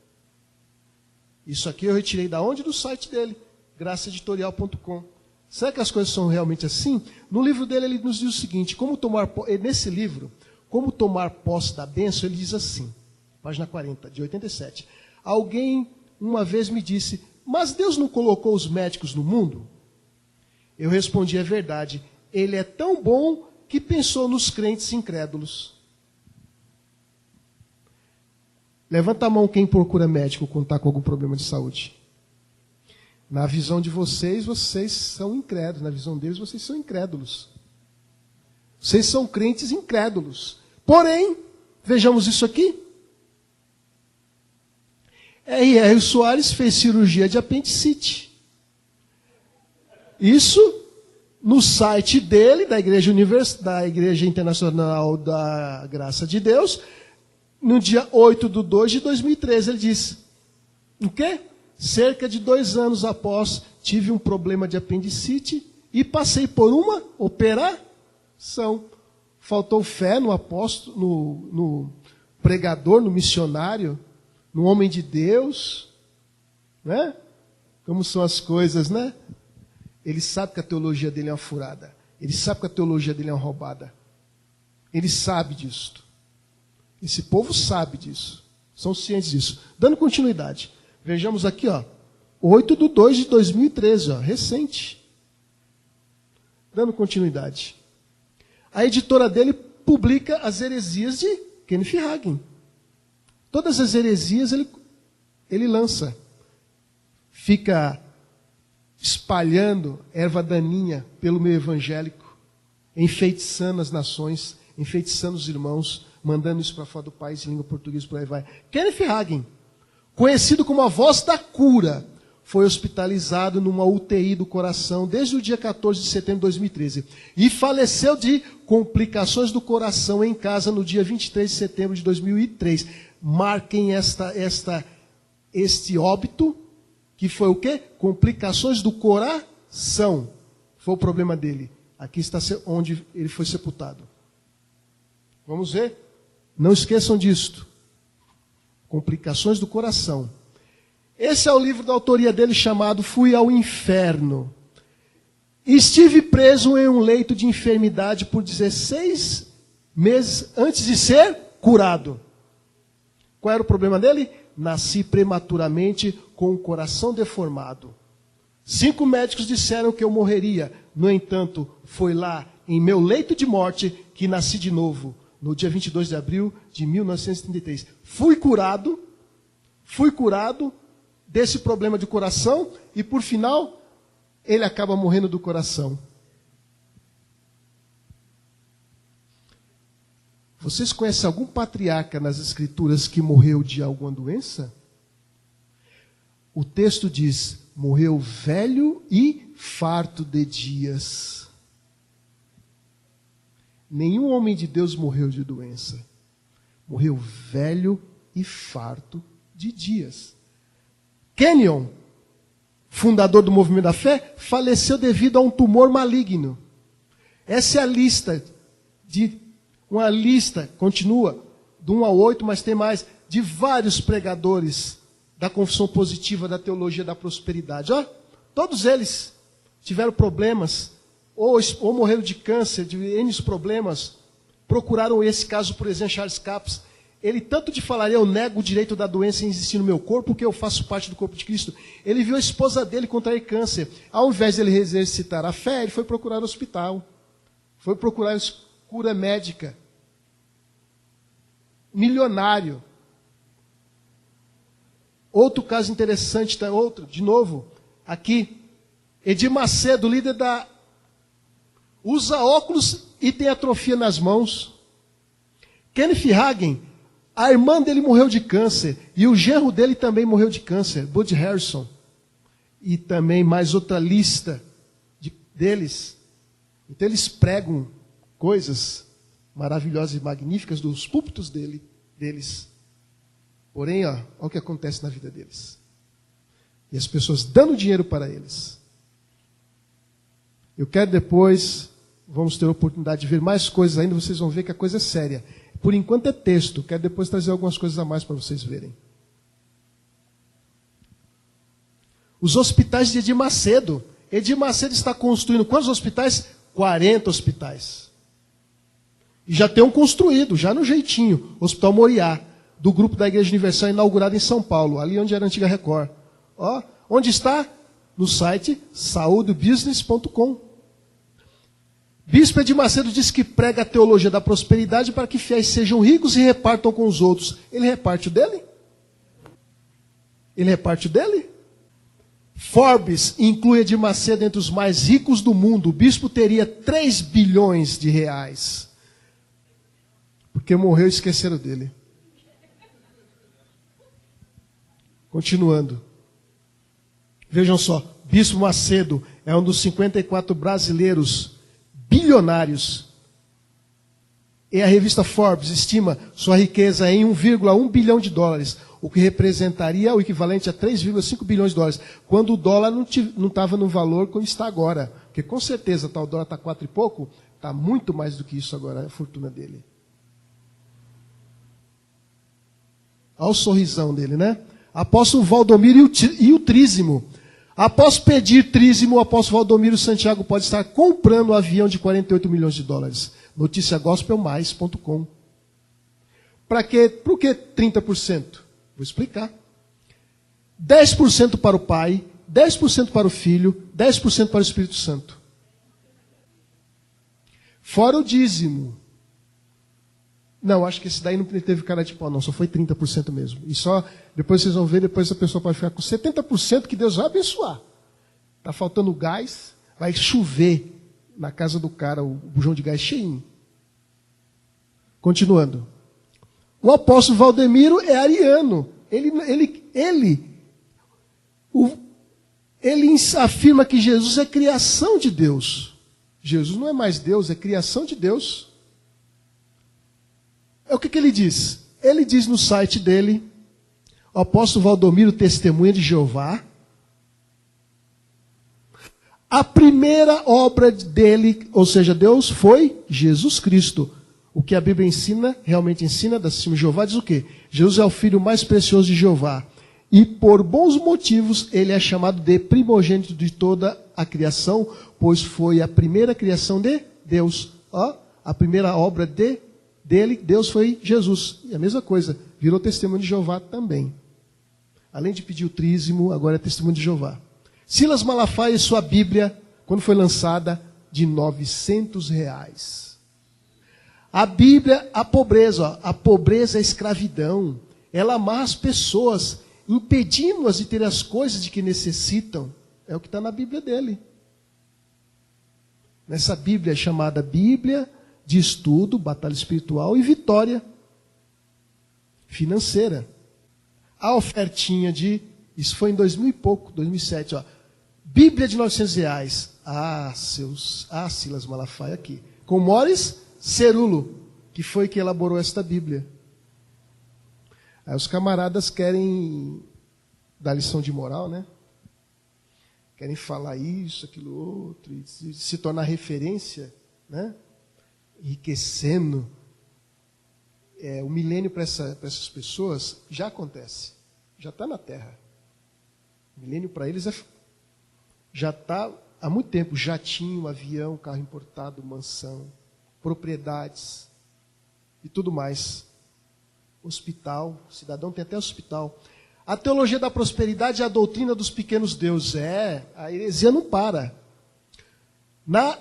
Isso aqui eu retirei da onde? Do site dele, graçaeditorial.com. Será que as coisas são realmente assim? No livro dele ele nos diz o seguinte, nesse livro, Como Tomar Posse da Bênção, ele diz assim, página 40, de 87. Alguém uma vez me disse, mas Deus não colocou os médicos no mundo? Eu respondi, é verdade, ele é tão bom que pensou nos crentes incrédulos. Levanta a mão quem procura médico quando está com algum problema de saúde. Na visão de vocês são incrédulos. Na visão deles, vocês são incrédulos. Vocês são crentes incrédulos. Porém, vejamos isso aqui. R.R. Soares fez cirurgia de apendicite. Isso no site dele, da Igreja Internacional da Graça de Deus, no dia 8/2/2013, ele disse, o quê? Cerca de 2 anos após, tive um problema de apendicite e passei por uma operação. Faltou fé no apóstolo, no pregador, no missionário, no homem de Deus, né? Como são as coisas, né? Ele sabe que a teologia dele é uma furada. Ele sabe que a teologia dele é uma roubada. Ele sabe disso. Esse povo sabe disso. São cientes disso. Dando continuidade. Vejamos aqui, 8/2/2013, recente. Dando continuidade. A editora dele publica as heresias de Kenneth Hagin. Todas as heresias ele lança. Fica espalhando erva daninha pelo meio evangélico, enfeitiçando as nações, enfeitiçando os irmãos, mandando isso para fora do país, em língua portuguesa, por aí vai. Kenneth Hagin, conhecido como a voz da cura, foi hospitalizado numa UTI do coração desde o dia 14 de setembro de 2013 e faleceu de complicações do coração em casa no dia 23 de setembro de 2003. Marquem este óbito, que foi o quê? Complicações do coração. Foi o problema dele. Aqui está onde ele foi sepultado. Vamos ver? Não esqueçam disto. Complicações do coração. Esse é o livro da autoria dele chamado Fui ao Inferno. Estive preso em um leito de enfermidade por 16 meses antes de ser curado. Qual era o problema dele? Nasci prematuramente com o coração deformado. 5 médicos disseram que eu morreria. No entanto, foi lá, em meu leito de morte, que nasci de novo, no dia 22 de abril de 1933. Fui curado desse problema de coração e, por final, ele acaba morrendo do coração. Vocês conhecem algum patriarca nas Escrituras que morreu de alguma doença? O texto diz, morreu velho e farto de dias. Nenhum homem de Deus morreu de doença. Morreu velho e farto de dias. Kenyon, fundador do Movimento da Fé, faleceu devido a um tumor maligno. Essa é a lista uma lista, continua, do 1 ao 8, mas tem mais, de vários pregadores da confissão positiva, da teologia da prosperidade. Todos eles tiveram problemas, ou morreram de câncer, de N problemas, procuraram esse caso, por exemplo, Charles Capps. Ele tanto de falar, eu nego o direito da doença em existir no meu corpo, porque eu faço parte do corpo de Cristo. Ele viu a esposa dele contrair câncer. Ao invés de ele exercitar a fé, ele foi procurar no hospital. Foi procurar cura médica. Milionário. Outro caso interessante, de novo, aqui. Edir Macedo, líder usa óculos e tem atrofia nas mãos. Kenneth Hagin, a irmã dele morreu de câncer. E o genro dele também morreu de câncer, Bud Harrison. E também mais outra lista deles. Então eles pregam coisas maravilhosas e magníficas dos púlpitos deles. Porém, olha o que acontece na vida deles. E as pessoas dando dinheiro para eles. Eu quero depois, vamos ter a oportunidade de ver mais coisas ainda, vocês vão ver que a coisa é séria. Por enquanto é texto, quero depois trazer algumas coisas a mais para vocês verem. Os hospitais de Edir Macedo. Edir Macedo está construindo quantos hospitais? 40 hospitais. E já tem um construído, já no jeitinho. Hospital Moriá, do grupo da Igreja Universal, inaugurado em São Paulo, ali onde era a antiga Record. Onde está? No site saudebusiness.com. Bispo Edir Macedo diz que prega a teologia da prosperidade para que fiéis sejam ricos e repartam com os outros. Ele reparte o dele? Ele reparte o dele? Forbes inclui Edir Macedo entre os mais ricos do mundo. O bispo teria 3 bilhões de reais. Porque morreu e esqueceram dele. Continuando. Vejam só. Bispo Macedo é um dos 54 brasileiros bilionários. E a revista Forbes estima sua riqueza em 1,1 bilhão de dólares, o que representaria o equivalente a 3,5 bilhões de dólares, quando o dólar não estava no valor como está agora. Porque com certeza o dólar está 4 e pouco, está muito mais do que isso agora, a fortuna dele. Olha o sorrisão dele, né? Apóstolo Valdomiro e o Trízimo. Após pedir Trízimo, o apóstolo Valdomiro Santiago pode estar comprando um avião de 48 milhões de dólares. Noticiagospelmais.com. Por que 30%? Vou explicar. 10% para o Pai, 10% para o Filho, 10% para o Espírito Santo. Fora o dízimo. Não, acho que esse daí não teve cara de pau, não. Só foi 30% mesmo. E só, depois vocês vão ver, depois a pessoa pode ficar com 70% que Deus vai abençoar. Está faltando gás, vai chover na casa do cara, o bujão de gás cheinho. Continuando. O apóstolo Valdemiro é ariano. Ele afirma que Jesus é criação de Deus. Jesus não é mais Deus, é criação de Deus. O que ele diz? Ele diz no site dele, o apóstolo Valdomiro, testemunha de Jeová, a primeira obra dele, ou seja, Deus, foi Jesus Cristo. O que a Bíblia ensina, realmente ensina, da Testemunha de Jeová, diz o quê? Jesus é o filho mais precioso de Jeová. E por bons motivos, ele é chamado de primogênito de toda a criação, pois foi a primeira criação de Deus. A primeira obra dele, Deus foi Jesus. E a mesma coisa, virou Testemunho de Jeová também. Além de pedir o trízimo, agora é Testemunho de Jeová. Silas Malafaia e sua Bíblia, quando foi lançada, de R$900. A Bíblia, a pobreza é a escravidão. Ela amarra as pessoas, impedindo-as de ter as coisas de que necessitam. É o que está na Bíblia dele. Nessa Bíblia chamada Bíblia de Estudo, Batalha Espiritual e Vitória Financeira. A ofertinha isso foi em 2000 e pouco, 2007, Bíblia de R$900. Silas Malafaia aqui. Com Morris Cerulo, que foi que elaborou esta Bíblia. Aí os camaradas querem dar lição de moral, né? Querem falar isso, aquilo, outro, e se tornar referência, né? Enriquecendo. O milênio para essas pessoas já acontece. Já está na Terra. O milênio para eles já está há muito tempo. Jatinho, avião, carro importado, mansão, propriedades e tudo mais. Hospital, cidadão tem até hospital. A teologia da prosperidade é a doutrina dos pequenos deuses. A heresia não para. Na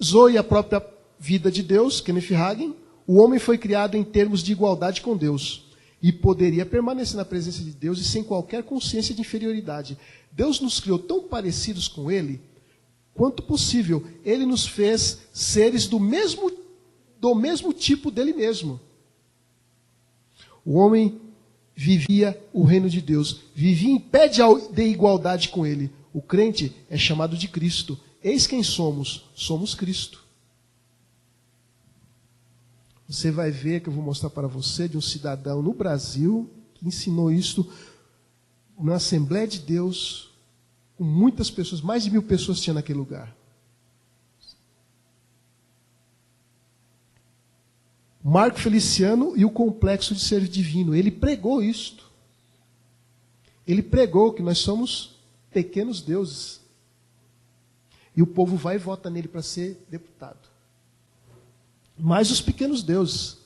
Zoe, a própria vida de Deus, Kenneth Hagin, o homem foi criado em termos de igualdade com Deus e poderia permanecer na presença de Deus e sem qualquer consciência de inferioridade. Deus nos criou tão parecidos com Ele quanto possível. Ele nos fez seres do mesmo tipo dele mesmo. O homem vivia o reino de Deus, vivia em pé de igualdade com Ele. O crente é chamado de Cristo. Eis quem somos. Somos Cristo. Você vai ver que eu vou mostrar para você de um cidadão no Brasil que ensinou isto na Assembleia de Deus, com muitas pessoas, mais de 1000 pessoas tinha naquele lugar. Marco Feliciano e o complexo de ser divino. Ele pregou isto. Ele pregou que nós somos pequenos deuses. E o povo vai e vota nele para ser deputado. Mas os pequenos deuses.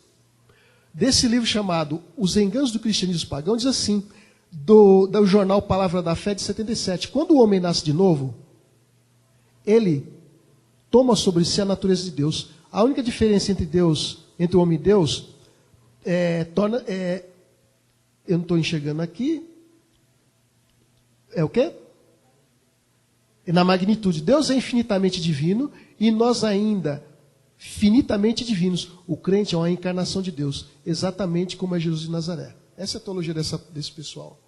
Desse livro chamado Os Enganos do Cristianismo Pagão, diz assim, do jornal Palavra da Fé de 77. Quando o homem nasce de novo, ele toma sobre si a natureza de Deus. A única diferença entre o homem e Deus, eu não estou enxergando aqui, é o quê? É na magnitude. Deus é infinitamente divino e nós ainda finitamente divinos. O crente é uma encarnação de Deus, exatamente como é Jesus de Nazaré. Essa é a teologia desse pessoal.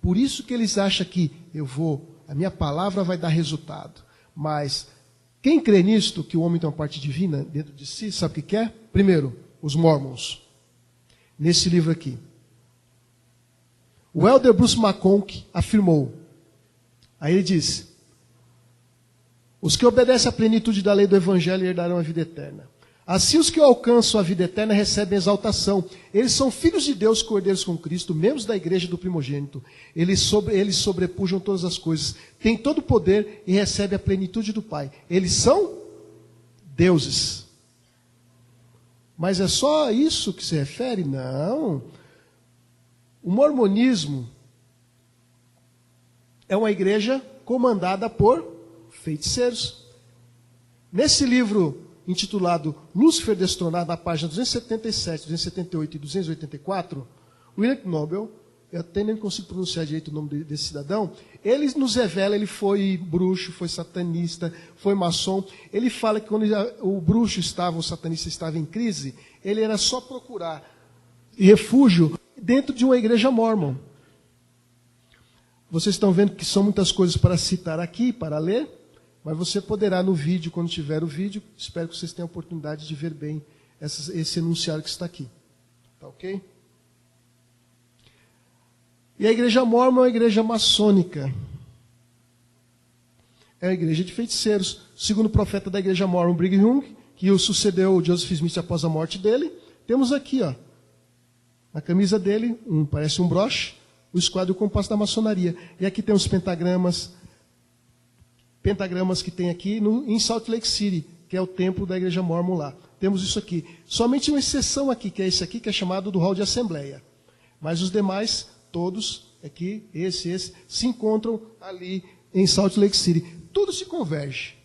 Por isso que eles acham que a minha palavra vai dar resultado. Mas quem crê nisto, que o homem tem uma parte divina dentro de si, sabe o que é? Primeiro, os Mormons. Nesse livro aqui. O Elder Bruce McConkie afirmou. Aí ele diz: os que obedecem à plenitude da lei do Evangelho herdarão a vida eterna. Assim os que alcançam a vida eterna recebem exaltação. Eles são filhos de Deus, cordeiros com Cristo, membros da igreja do primogênito. Eles sobrepujam todas as coisas, têm todo o poder e recebem a plenitude do Pai. Eles são deuses. Mas é só isso que se refere? Não. O mormonismo é uma igreja comandada por feiticeiros. Nesse livro intitulado Lúcifer Destronado, na página 277, 278 e 284, William Knobel, eu até nem consigo pronunciar direito o nome desse cidadão, ele nos revela, ele foi bruxo, foi satanista, foi maçom. Ele fala que quando o satanista estava em crise, ele era só procurar refúgio dentro de uma igreja mórmon. Vocês estão vendo que são muitas coisas para citar aqui, para ler, mas você poderá no vídeo, quando tiver o vídeo, espero que vocês tenham a oportunidade de ver bem esse enunciado que está aqui. Tá ok? E a igreja mórmon é uma igreja maçônica. É uma igreja de feiticeiros. Segundo o profeta da igreja mórmon, Brigham Young, que o sucedeu Joseph Smith após a morte dele, temos aqui, na camisa dele, parece um broche, o esquadro e o compasso da maçonaria. E aqui tem os pentagramas que tem aqui em Salt Lake City, que é o templo da igreja mórmon lá. temos isso aqui. Somente uma exceção aqui, que é esse aqui, que é chamado do hall de assembleia. Mas os demais, todos, aqui, esse, se encontram ali em Salt Lake City. Tudo se converge.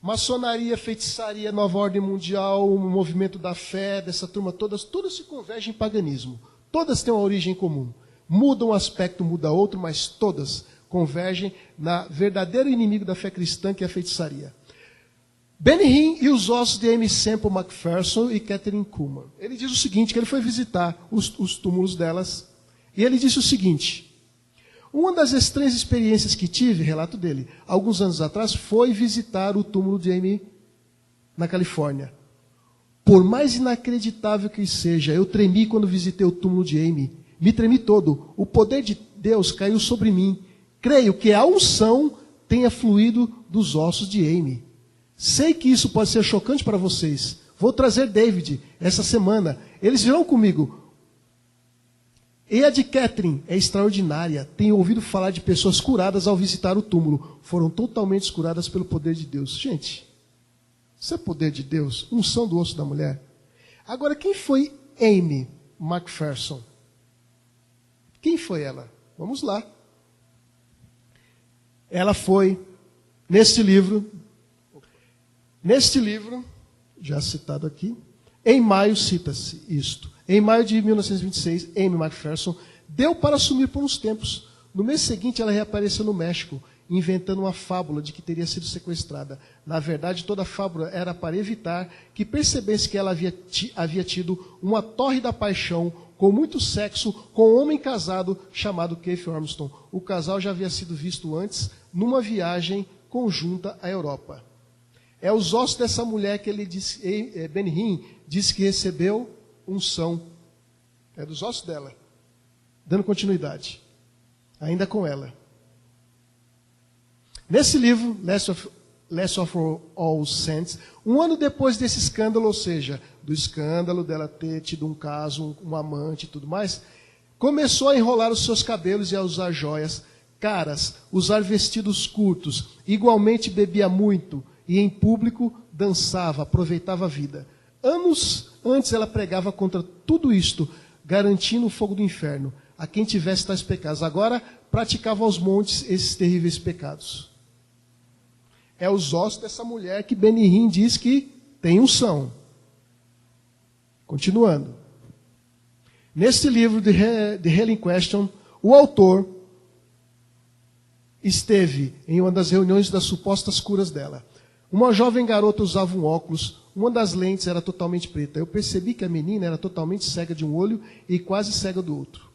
Maçonaria, feitiçaria, nova ordem mundial, o movimento da fé, dessa turma todas, tudo se converge em paganismo. Todas têm uma origem comum. Muda um aspecto, muda outro, mas todas convergem na verdadeiro inimigo da fé cristã, que é a feitiçaria. Benny Hinn e os ossos de Aimee Semple McPherson e Kathryn Kuhlman. Ele diz o seguinte, que ele foi visitar os túmulos delas, e ele disse o seguinte: uma das estranhas experiências que tive, relato dele, alguns anos atrás, foi visitar o túmulo de Aimee na Califórnia. Por mais inacreditável que seja, eu tremi quando visitei o túmulo de Aimee. Me tremi todo. O poder de Deus caiu sobre mim. Creio que a unção tenha fluído dos ossos de Aimee. Sei que isso pode ser chocante para vocês. Vou trazer David essa semana. Eles virão comigo. E a de Kathryn é extraordinária. Tenho ouvido falar de pessoas curadas ao visitar o túmulo. Foram totalmente curadas pelo poder de Deus. Gente, isso é poder de Deus. Unção do osso da mulher. Agora, quem foi Aimee McPherson? Quem foi ela? Vamos lá. Ela foi, neste livro, já citado aqui, em maio cita-se isto. Em maio de 1926, Aimee McPherson deu para sumir por uns tempos. No mês seguinte, ela reapareceu no México, inventando uma fábula de que teria sido sequestrada. Na verdade, toda a fábula era para evitar que percebesse que ela havia tido uma tórrida paixão com muito sexo com um homem casado chamado Keith Armstrong. O casal já havia sido visto antes numa viagem conjunta à Europa. É os ossos dessa mulher que ele disse, Benny Hinn disse que recebeu unção. É dos ossos dela. Dando continuidade. Ainda com ela. Nesse livro, Last of All Saints, um ano depois desse escândalo, ou seja, do escândalo dela ter tido um caso, um amante e tudo mais, começou a enrolar os seus cabelos e a usar joias caras, usar vestidos curtos, igualmente bebia muito e em público dançava, aproveitava a vida. Anos antes ela pregava contra tudo isto, garantindo o fogo do inferno a quem tivesse tais pecados. Agora praticava aos montes esses terríveis pecados. É os ossos dessa mulher que Benny Hinn diz que tem unção. Continuando. Neste livro, The Healing Question, o autor esteve em uma das reuniões das supostas curas dela. Uma jovem garota usava um óculos, uma das lentes era totalmente preta. Eu percebi que a menina era totalmente cega de um olho e quase cega do outro.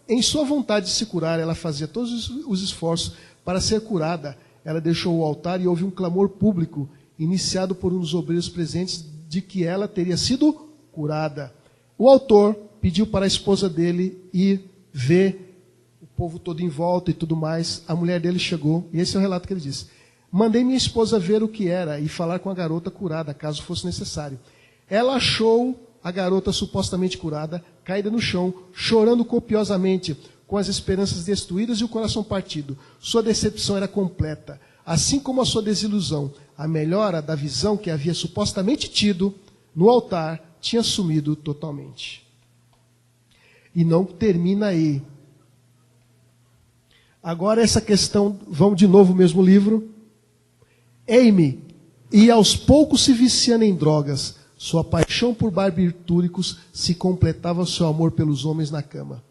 Em sua vontade de se curar, ela fazia todos os esforços para ser curada. Ela deixou o altar e houve um clamor público, iniciado por um dos obreiros presentes, de que ela teria sido curada. O autor pediu para a esposa dele ir ver o povo todo em volta e tudo mais. A mulher dele chegou, e esse é o relato que ele disse. Mandei minha esposa ver o que era e falar com a garota curada, caso fosse necessário. Ela achou a garota supostamente curada, caída no chão, chorando copiosamente, com as esperanças destruídas e o coração partido. Sua decepção era completa, assim como a sua desilusão. A melhora da visão que havia supostamente tido no altar tinha sumido totalmente. E não termina aí. Agora essa questão, vamos de novo ao mesmo livro. Aimee ia aos poucos se viciando em drogas. Sua paixão por barbitúricos se completava seu amor pelos homens na cama.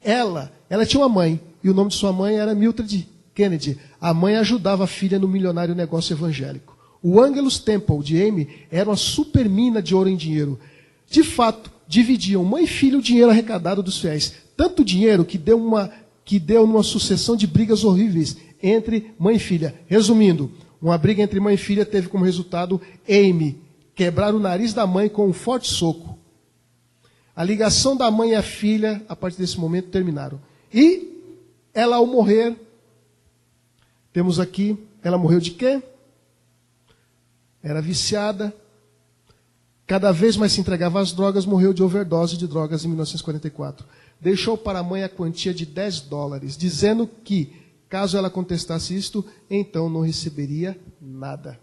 Ela tinha uma mãe, e o nome de sua mãe era Mildred Kennedy. A mãe ajudava a filha no milionário negócio evangélico. O Angelus Temple de Aimee era uma super mina de ouro em dinheiro. De fato, dividiam mãe e filho o dinheiro arrecadado dos fiéis. Tanto dinheiro que deu numa sucessão de brigas horríveis entre mãe e filha. Resumindo, uma briga entre mãe e filha teve como resultado Aimee quebrar o nariz da mãe com um forte soco. A ligação da mãe e a filha, a partir desse momento, terminaram. E ela, ao morrer, temos aqui, ela morreu de quê? Era viciada, cada vez mais se entregava às drogas, morreu de overdose de drogas em 1944. Deixou para a mãe a quantia de $10, dizendo que, caso ela contestasse isto, então não receberia nada.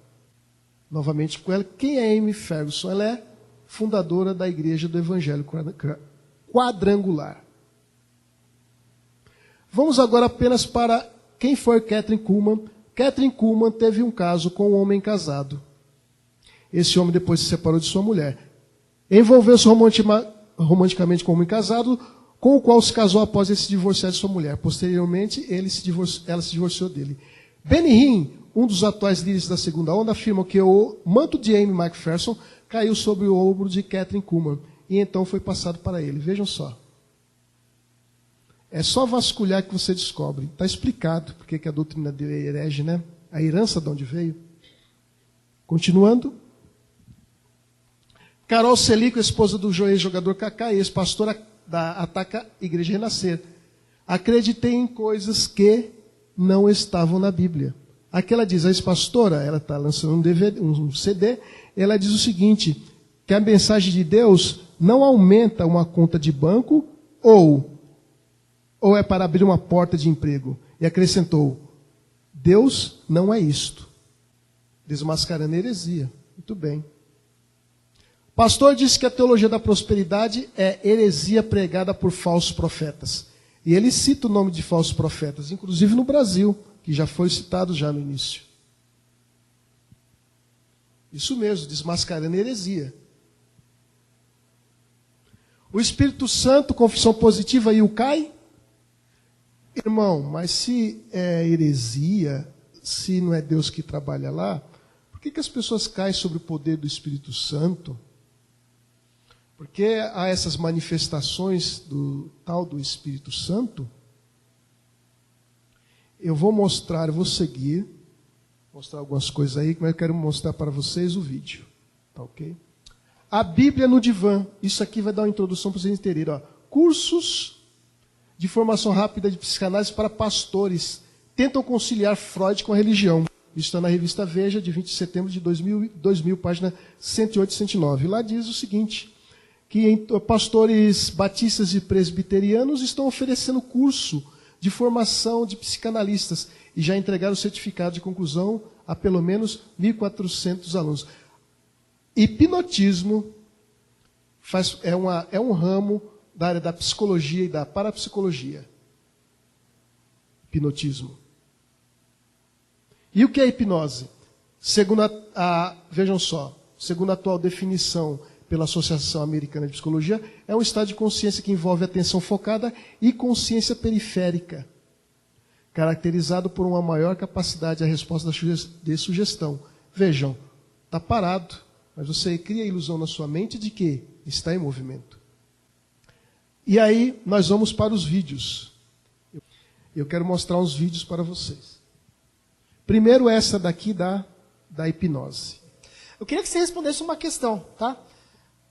novamente com ela. Quem é Amy Ferguson? Ela é fundadora da Igreja do Evangelho Quadrangular. Vamos agora apenas para quem foi Kathryn Kuhlman. Kathryn Kuhlman teve um caso com um homem casado. Esse homem depois se separou de sua mulher. Envolveu-se romanticamente com um homem casado, com o qual se casou após ele se divorciar de sua mulher. Posteriormente, ela se divorciou dele. Benny Hinn, um dos atuais líderes da segunda onda, afirma que o manto de Amy McPherson caiu sobre o ombro de Kathryn Kuhlman e então foi passado para ele. Vejam só. É só vasculhar que você descobre. Está explicado porque que a doutrina dele é herege, né? A herança de onde veio. Continuando. Carol Celico, esposa do ex-jogador Kaká e ex-pastora da Ataca Igreja Renascer. Acreditei em coisas que não estavam na Bíblia. Aqui ela diz, a ex-pastora, ela está lançando um CD, ela diz o seguinte, que a mensagem de Deus não aumenta uma conta de banco ou é para abrir uma porta de emprego. E acrescentou, Deus não é isto. Desmascarando a heresia. Muito bem. Pastor disse que a teologia da prosperidade é heresia pregada por falsos profetas. E ele cita o nome de falsos profetas, inclusive no Brasil, que já foi citado já no início. Isso mesmo, desmascarando a heresia. O Espírito Santo, confissão positiva, e o cai? Irmão, mas se é heresia, se não é Deus que trabalha lá, por que as pessoas caem sobre o poder do Espírito Santo? Porque há essas manifestações do tal do Espírito Santo. Eu vou mostrar, eu vou seguir, mostrar algumas coisas aí, mas eu quero mostrar para vocês o vídeo. Tá ok? A Bíblia no divã. Isso aqui vai dar uma introdução para vocês entenderem. Ó. Cursos de formação rápida de psicanálise para pastores. Tentam conciliar Freud com a religião. Isso está na revista Veja, de 20 de setembro de 2000 página 108 e 109. Lá diz o seguinte, que pastores batistas e presbiterianos estão oferecendo curso de formação de psicanalistas e já entregaram o certificado de conclusão a pelo menos 1.400 alunos. Hipnotismo é um ramo da área da psicologia e da parapsicologia. Hipnotismo. E o que é hipnose? Vejam só, segundo a atual definição pela Associação Americana de Psicologia, é um estado de consciência que envolve atenção focada e consciência periférica, caracterizado por uma maior capacidade à resposta de sugestão. Vejam, está parado, mas você cria a ilusão na sua mente de que está em movimento. E aí, nós vamos para os vídeos. Eu quero mostrar uns vídeos para vocês. Primeiro, essa daqui da hipnose. Eu queria que você respondesse uma questão, tá?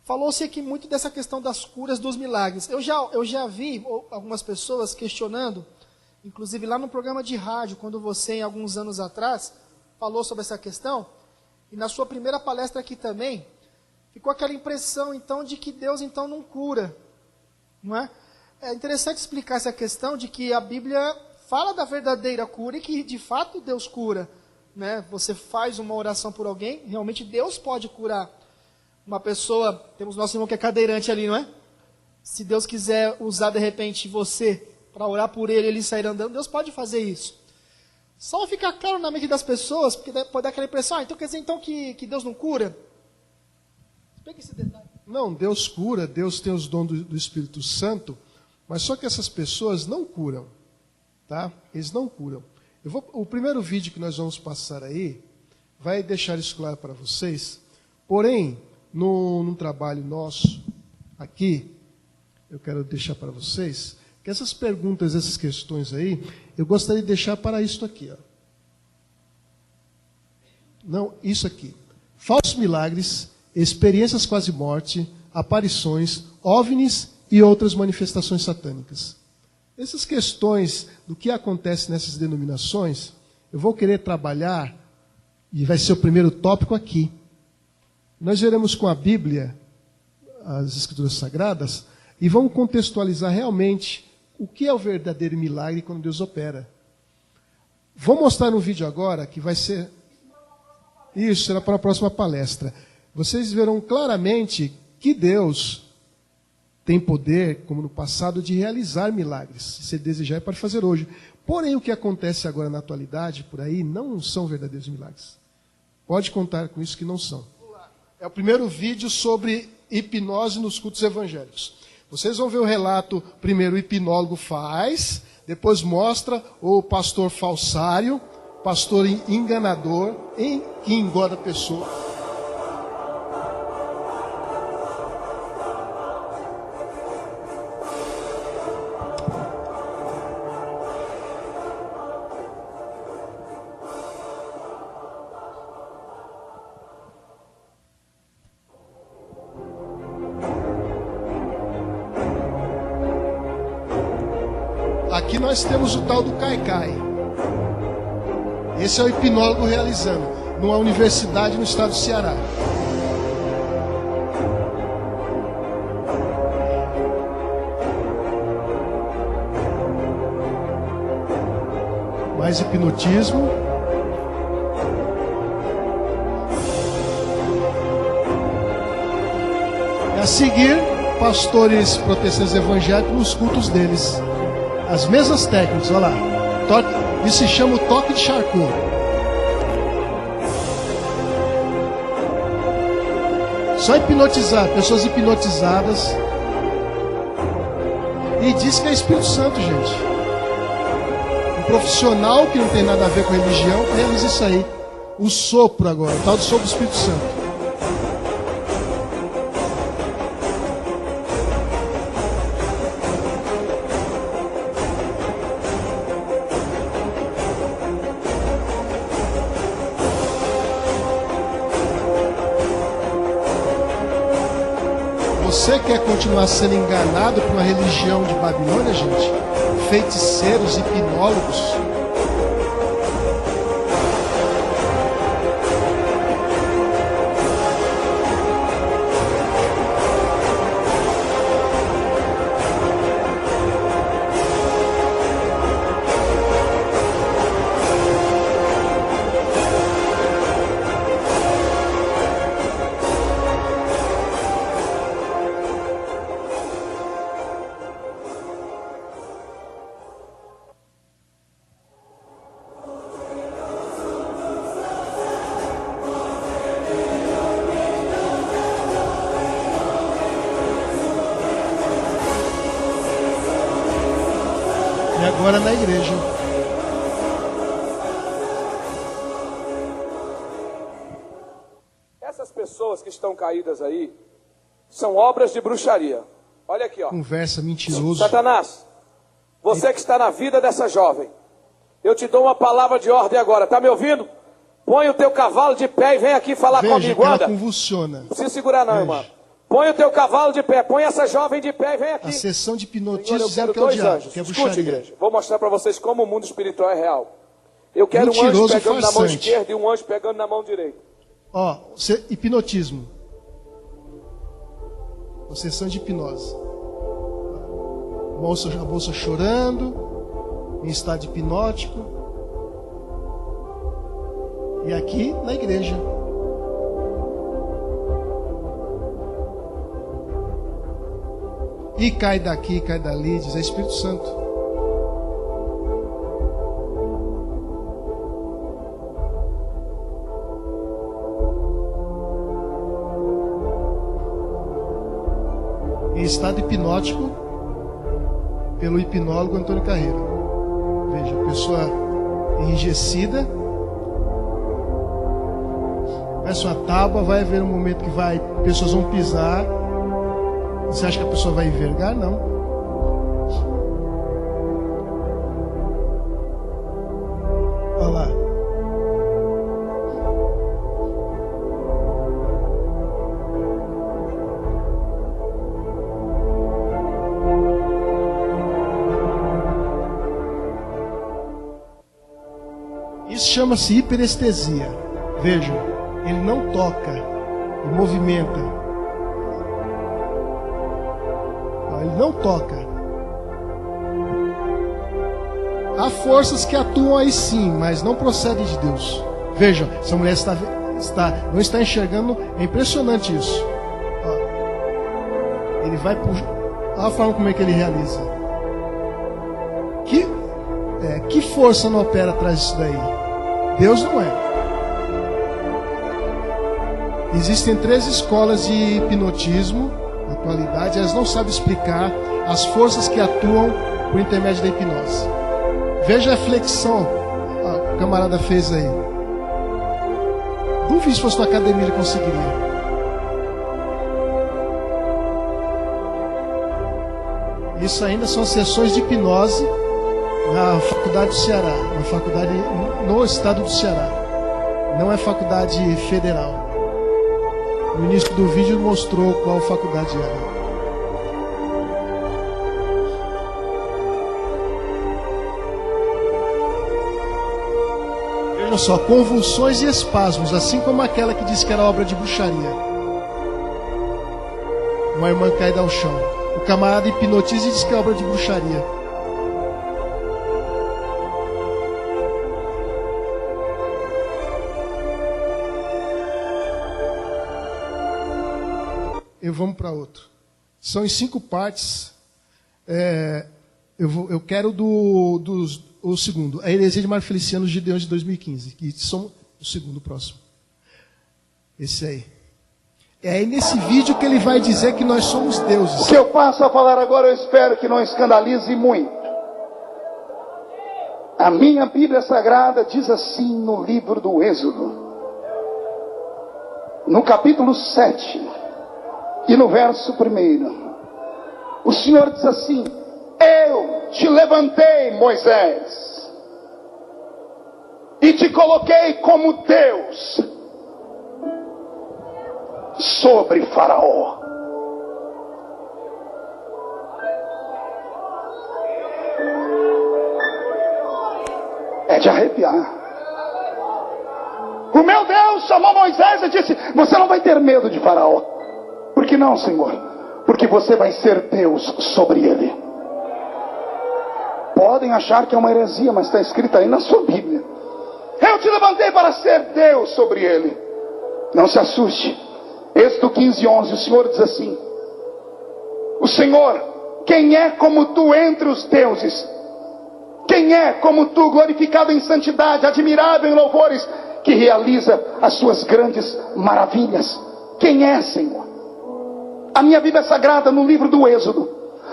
Falou-se aqui muito dessa questão das curas, dos milagres. Eu já vi algumas pessoas questionando, inclusive lá no programa de rádio, quando você, alguns anos atrás, falou sobre essa questão, e na sua primeira palestra aqui também, ficou aquela impressão, então, de que Deus, então, não cura. Não é? É interessante explicar essa questão de que a Bíblia fala da verdadeira cura e que, de fato, Deus cura. Né? Você faz uma oração por alguém, realmente Deus pode curar. Uma pessoa, temos nosso irmão que é cadeirante ali, não é? Se Deus quiser usar, de repente, você para orar por ele sair andando, Deus pode fazer isso. Só ficar claro na mente das pessoas, porque pode dar aquela impressão, então quer dizer então que Deus não cura? Explica esse detalhe. Não, Deus cura, Deus tem os dons do Espírito Santo, mas só que essas pessoas não curam, tá? Eles não curam. O primeiro vídeo que nós vamos passar aí vai deixar isso claro para vocês, porém, num trabalho nosso aqui, eu quero deixar para vocês que essas perguntas, essas questões aí, eu gostaria de deixar para isso aqui. Ó. Não, isso aqui. Falsos milagres, experiências quase morte, aparições, OVNIs e outras manifestações satânicas. Essas questões do que acontece nessas denominações, eu vou querer trabalhar, e vai ser o primeiro tópico aqui. Nós veremos com a Bíblia, as Escrituras Sagradas, e vamos contextualizar realmente o que é o verdadeiro milagre quando Deus opera. Vou mostrar um vídeo agora que vai ser... Isso, será para a próxima palestra. Vocês verão claramente que Deus tem poder, como no passado, de realizar milagres. Se ele desejar, ele pode fazer hoje. Porém, o que acontece agora na atualidade, por aí, não são verdadeiros milagres. Pode contar com isso que não são. É o primeiro vídeo sobre hipnose nos cultos evangélicos. Vocês vão ver o relato, primeiro o hipnólogo faz, depois mostra o pastor falsário, pastor enganador, que engorda a pessoa. Aqui nós temos o tal do Caicai. Esse é o hipnólogo realizando, numa universidade no estado do Ceará. Mais hipnotismo. E a seguir, pastores protestantes evangélicos nos cultos deles. As mesmas técnicas, olha lá. Isso se chama o toque de Charcot. Só hipnotizar, pessoas hipnotizadas. E diz que é Espírito Santo, gente. Um profissional que não tem nada a ver com religião realiza isso aí. O sopro agora, o tal do sopro do Espírito Santo. Você quer continuar sendo enganado por uma religião de Babilônia, gente? Feiticeiros, hipnólogos. E agora na igreja. Essas pessoas que estão caídas aí são obras de bruxaria. Olha aqui, ó. Conversa mentiroso. Satanás, você que está na vida dessa jovem, eu te dou uma palavra de ordem agora. Tá me ouvindo? Põe o teu cavalo de pé e vem aqui falar comigo. Ela Anda. convulsiona. Não precisa segurar não, irmã. Põe o teu cavalo de pé, põe essa jovem de pé e vem aqui. A sessão de Senhor, hipnotismo eu dizendo quero que é o 2 diabo, anjos. que é Escute, bruxaria. igreja. Vou mostrar para vocês como o mundo espiritual é real. Eu quero um anjo Mentiroso e pegando na mão farsante. esquerda e um anjo pegando na mão direita. Ó, hipnotismo. Uma sessão de hipnose. A bolsa chorando, em estado hipnótico. E aqui na igreja. E cai daqui, cai dali, diz: é Espírito Santo. Em estado hipnótico, pelo hipnólogo Antônio Carreira. Veja, a pessoa enrijecida. Parece uma tábua, vai haver um momento que pessoas vão pisar. Você acha que a pessoa vai envergar? Não. Olha lá. Isso chama-se hiperestesia. Vejam, ele não toca, ele movimenta. Ele não toca. Há forças que atuam aí sim, mas não procedem de Deus. Vejam, essa mulher está não está enxergando. É impressionante isso. Ó, ele vai puxar. Olha a forma como é que ele realiza. Que força não opera atrás disso daí? Deus não é. Existem 3 escolas de hipnotismo na atualidade. Elas não sabem explicar as forças que atuam por intermédio da hipnose. Veja a flexão que o camarada fez aí. Duvido se fosse na academia ele conseguiria. Isso ainda são sessões de hipnose na faculdade do Ceará, no estado do Ceará. Não é faculdade federal. No início do vídeo mostrou qual faculdade era. Veja só, convulsões e espasmos, assim como aquela que disse que era obra de bruxaria. Uma irmã caída ao chão. O camarada hipnotiza e diz que é obra de bruxaria. Vamos para outro. São em 5 partes. Eu quero o segundo. A heresia de Mário Feliciano, os Gideões de 2015. Que são o segundo, próximo. Esse aí. É aí nesse vídeo que ele vai dizer que nós somos deuses. O que eu passo a falar agora, eu espero que não escandalize muito. A minha Bíblia Sagrada diz assim no livro do Êxodo, no capítulo 7, e no verso 1, o Senhor diz assim: eu te levantei, Moisés, e te coloquei como Deus sobre Faraó. É de arrepiar. O meu Deus chamou Moisés e disse: você não vai ter medo de Faraó. Por que não, Senhor? Porque você vai ser Deus sobre ele. Podem achar que é uma heresia, mas está escrito aí na sua Bíblia. Eu te levantei para ser Deus sobre ele. Não se assuste. Êxodo 15:11, o Senhor diz assim: o Senhor, quem é como tu entre os deuses? Quem é como tu, glorificado em santidade, admirável em louvores, que realiza as suas grandes maravilhas? Quem é, Senhor? A minha Bíblia Sagrada, no livro do Êxodo,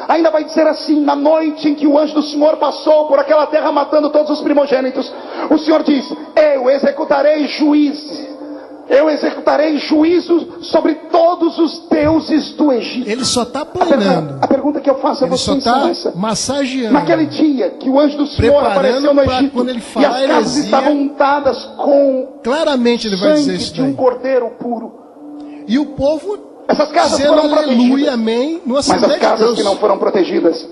ainda vai dizer assim: na noite em que o anjo do Senhor passou por aquela terra matando todos os primogênitos, o Senhor diz: eu executarei juízo sobre todos os deuses do Egito. Ele só está planando. A pergunta que eu faço a vocês é essa: massageando. Naquele dia que o anjo do Senhor apareceu no Egito, quando ele fala, e as casas estavam untadas com claramente ele vai dizer isso de um cordeiro puro, e o povo essas casas dizendo foram aleluia, protegidas, amém, no mas as casas que não foram protegidas,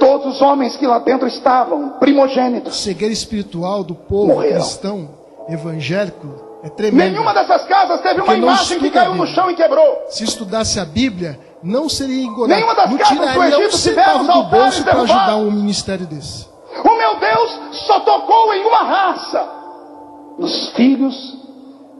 todos os homens que lá dentro estavam, primogênitos, cegueira espiritual do povo morreram. Cristão evangélico é tremendo. Nenhuma dessas casas teve uma imagem que caiu no chão e quebrou. Se estudasse a Bíblia, não seria enganado. Nenhuma das não casas do tiraria Egito um centavo tiveram do altares bolso para ajudar derrubados. um ministério desse. O meu Deus só tocou em uma raça, nos filhos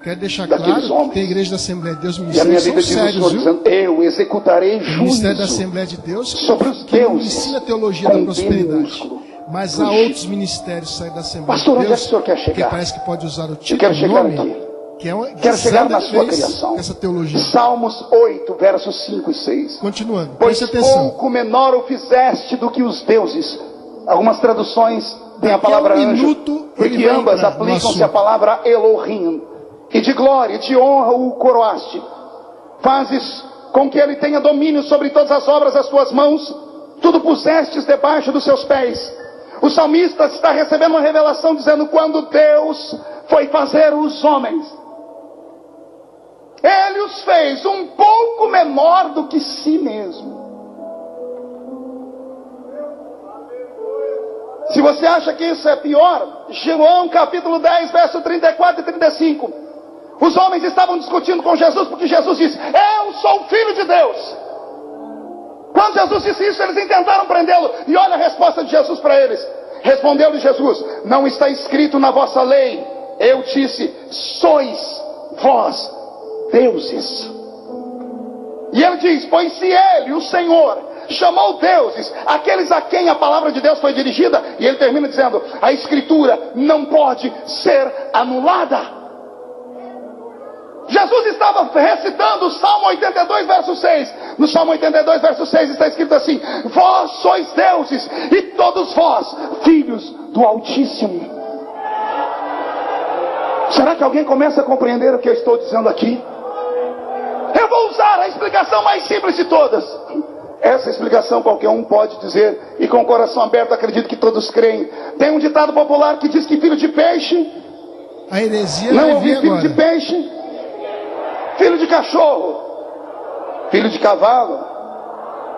Quero deixar daqueles claro homens. que a Igreja da Assembleia de Deus, E a ministérios minha são Bíblia diz o sérios, Senhor viu? dizendo: eu executarei O Ministério da juízo Assembleia de Deus sobre os que deuses ensina a teologia da com prosperidade. minúsculo. Mas há outros ministérios saem da Assembleia Pastor, de onde é Deus que o senhor quer chegar? que parece que pode usar o Eu título quero do chegar nome, aqui. que é uma, Quero chegar na sua vez criação. essa teologia. Salmos 8, versos 5 e 6. Continuando, Pois preste atenção. pouco menor o fizeste do que os deuses. Algumas traduções têm a palavra Daqui a um anjo, minuto porque ele vai ambas entrar no aplicam-se assunto. a palavra Elohim. E de glória e de honra o coroaste. Fazes com que ele tenha domínio sobre todas as obras das suas mãos. Tudo pusestes debaixo dos seus pés. O salmista está recebendo uma revelação dizendo: quando Deus foi fazer os homens, ele os fez um pouco menor do que si mesmo. Se você acha que isso é pior, João capítulo 10, verso 34 e 35. Os homens estavam discutindo com Jesus porque Jesus disse: eu sou o Filho de Deus. Quando Jesus disse isso, eles intentaram prendê-lo. E olha a resposta de Jesus para eles. Respondeu-lhe Jesus: não está escrito na vossa lei, eu disse, sois vós, deuses. E ele diz, pois se ele, o Senhor, chamou deuses, aqueles a quem a palavra de Deus foi dirigida, e ele termina dizendo, a Escritura não pode ser anulada. Jesus estava recitando o Salmo 82, verso 6. No Salmo 82, verso 6 está escrito assim, vós sois deuses, e todos vós, filhos do Altíssimo. Será que alguém começa a compreender o que eu estou dizendo aqui? Eu vou usar a explicação mais simples de todas. Essa explicação qualquer um pode dizer, e com o coração aberto acredito que todos creem. Tem um ditado popular que diz que filho de peixe, A heresia não vai ouvi vir filho agora. de peixe, filho de cachorro, filho de cavalo,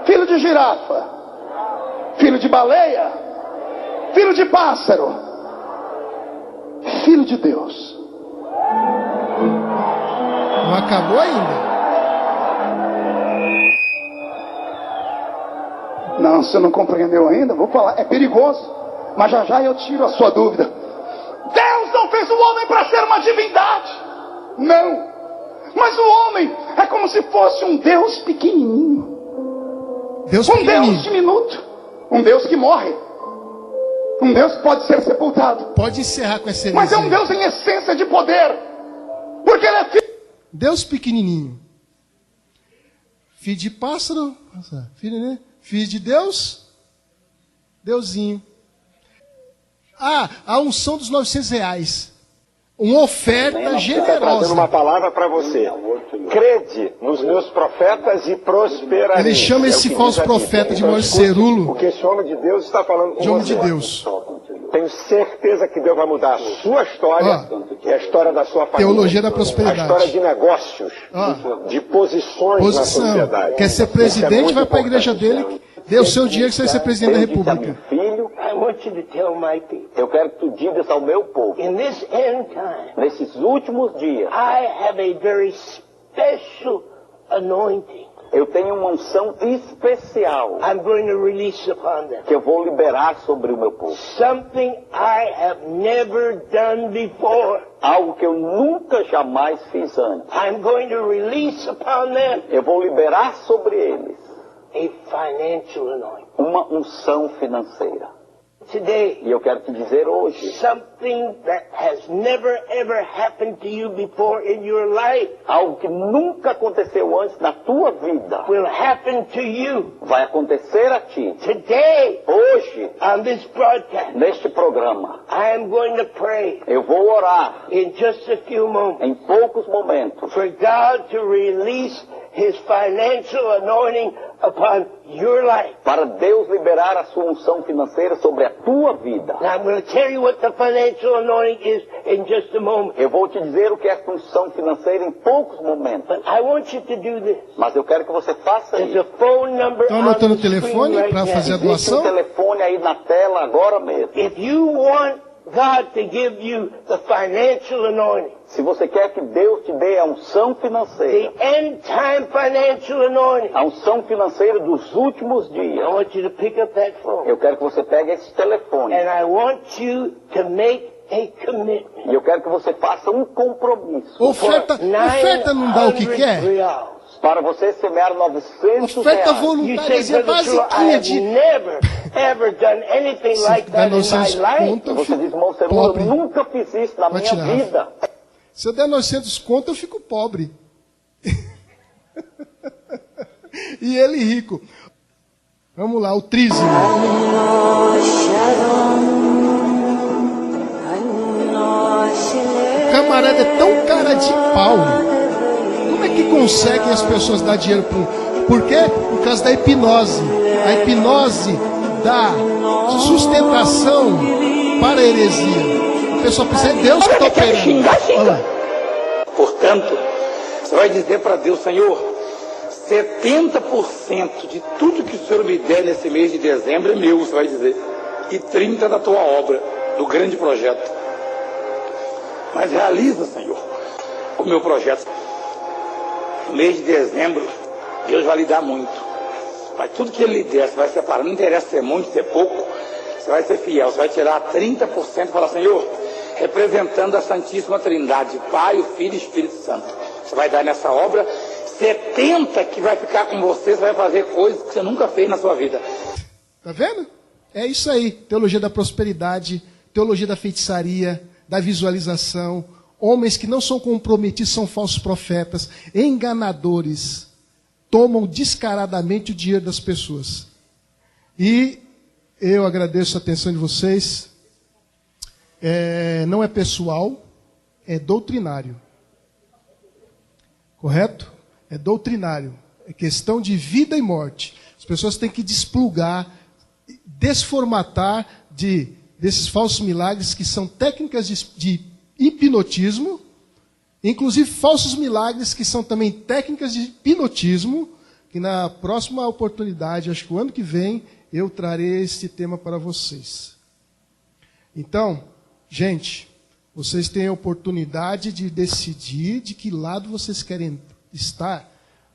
filho de girafa, filho de baleia, filho de pássaro, filho de Deus. Não acabou ainda. Não, você não compreendeu ainda? Vou falar, é perigoso, mas já já eu tiro a sua dúvida. Deus não fez o homem para ser uma divindade, não. Mas o homem é como se fosse um Deus pequenininho, Deus um Deus pequenininho. diminuto, um Deus que morre, um Deus que pode ser sepultado, Pode encerrar com essa mas é um heresia. Deus em essência de poder, porque ele é filho. Deus pequenininho. Filho de pássaro, filho, né? Filho de Deus, Deusinho. Ah, a unção dos R$900. Uma oferta Está trazendo generosa. uma palavra para você. Crede nos meus profetas e prosperareis. Ele chama esse falso profeta de maior cerulo O que esse homem de Deus está falando com de homem você. de Deus. Tenho certeza que Deus vai mudar a sua história e a história da sua família. Teologia da A prosperidade. história de negócios, de posições na Posição. sociedade. Quer ser Isso é presidente, muito vai para a igreja importante. dele, dê o seu dinheiro que você vai ser presidente da República. Filho, I want you to tell my people, eu quero que tu digas ao meu povo, in this end time, nesses últimos dias, I have a very special anointing eu tenho uma unção especial I'm going to release upon them. que eu vou liberar sobre o meu povo. Something I have never done before. Algo que eu nunca jamais fiz antes. I'm going to release upon them Eu vou liberar sobre eles a financial anointing. uma unção financeira. Today, E eu quero te dizer hoje, something that has never ever happened to you before in your life algo que nunca aconteceu antes na tua vida, will happen to you vai acontecer a ti. today Hoje, on this broadcast. neste programa, I am going to pray eu vou orar in just a few moments em poucos momentos for God to release His financial anointing upon your life. para Deus liberar a sua unção financeira sobre a tua vida. Now I'm going to tell you what the financial anointing is in just a moment. Eu vou te dizer o que é essa unção financeira em poucos momentos. But I want you to do this. Mas eu quero que você faça There's isso. a phone number Estão on anotando the o telefone screen right para now. fazer a Existe doação? um telefone aí na tela agora mesmo. If you want God to give you the financial anointing, Se você quer que Deus te dê a unção the financeira, end time financial anointing, a unção financeira dos últimos I dias, want you to pick up that phone. eu quero que você pegue esse telefone And I want you to make a commitment. e eu quero que você faça um compromisso Oferta não dá o que quer? $900. para você semear R$900. Oferta You voluntária say, Brother True, I basiquinha have de... never, ever done anything like dá that in my 900 life. conto, eu Você fico diz, irmão Cerulo, pobre. eu nunca fiz isso na Vai minha tirar. vida. Se eu der 900 conto, eu fico pobre. E ele rico. Vamos lá, o trízimo. O camarada é tão cara de pau. Como é que conseguem as pessoas dar dinheiro para um... Por quê? Por causa da hipnose. A hipnose dá sustentação para a heresia. A pessoa pensa, é Deus que está operando. Olha lá. Portanto, você vai dizer para Deus, Senhor, 70% de tudo que o Senhor me der nesse mês de dezembro é meu, você vai dizer. E 30% da tua obra, do grande projeto. Mas realiza, Senhor, o meu projeto. No mês de dezembro, Deus vai lhe dar muito. Mas tudo que Ele lhe der, você vai separar. Não interessa ser muito, ser pouco. Você vai ser fiel. Você vai tirar 30% e falar, Senhor, representando a Santíssima Trindade, Pai, o Filho e o Espírito Santo. Você vai dar nessa obra 70 que vai ficar com você, você vai fazer coisas que você nunca fez na sua vida. Tá vendo? É isso aí. Teologia da prosperidade, teologia da feitiçaria, da visualização. Homens que não são comprometidos, são falsos profetas, enganadores, tomam descaradamente o dinheiro das pessoas. E eu agradeço a atenção de vocês. Não é pessoal, é doutrinário. Correto? É doutrinário. É questão de vida e morte. As pessoas têm que desplugar, desformatar desses falsos milagres que são técnicas de hipnotismo, inclusive falsos milagres que são também técnicas de hipnotismo, que na próxima oportunidade, acho que o ano que vem, eu trarei esse tema para vocês. Então, gente, vocês têm a oportunidade de decidir de que lado vocês querem estar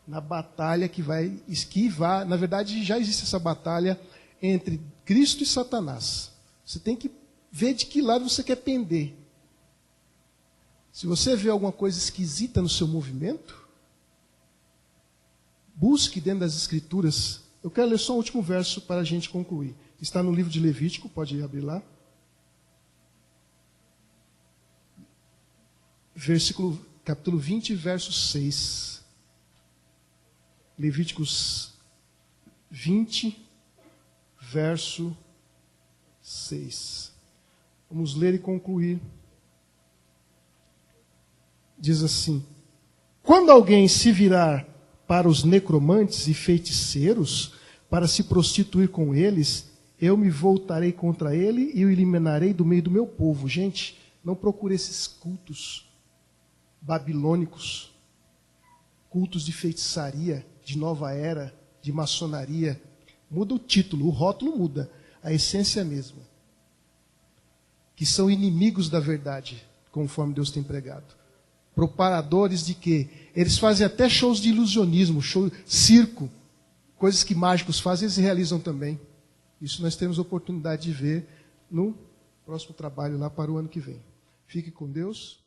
na batalha que vai, na verdade já existe essa batalha entre Cristo e Satanás. Você tem que ver de que lado você quer pender. Se você vê alguma coisa esquisita no seu movimento, busque dentro das Escrituras. Eu quero ler só o último verso para a gente concluir. Está no livro de Levítico, pode abrir lá. Capítulo 20, verso 6. Levíticos 20, verso 6. Vamos ler e concluir. Diz assim: quando alguém se virar para os necromantes e feiticeiros, para se prostituir com eles, eu me voltarei contra ele e o eliminarei do meio do meu povo. Gente, não procure esses cultos babilônicos, cultos de feitiçaria, de nova era, de maçonaria. Muda o título, o rótulo muda, a essência é a mesma. Que são inimigos da verdade, conforme Deus tem pregado. Propagadores de quê? Eles fazem até shows de ilusionismo, circo, coisas que mágicos fazem, eles realizam também. Isso nós temos a oportunidade de ver no próximo trabalho lá para o ano que vem. Fique com Deus.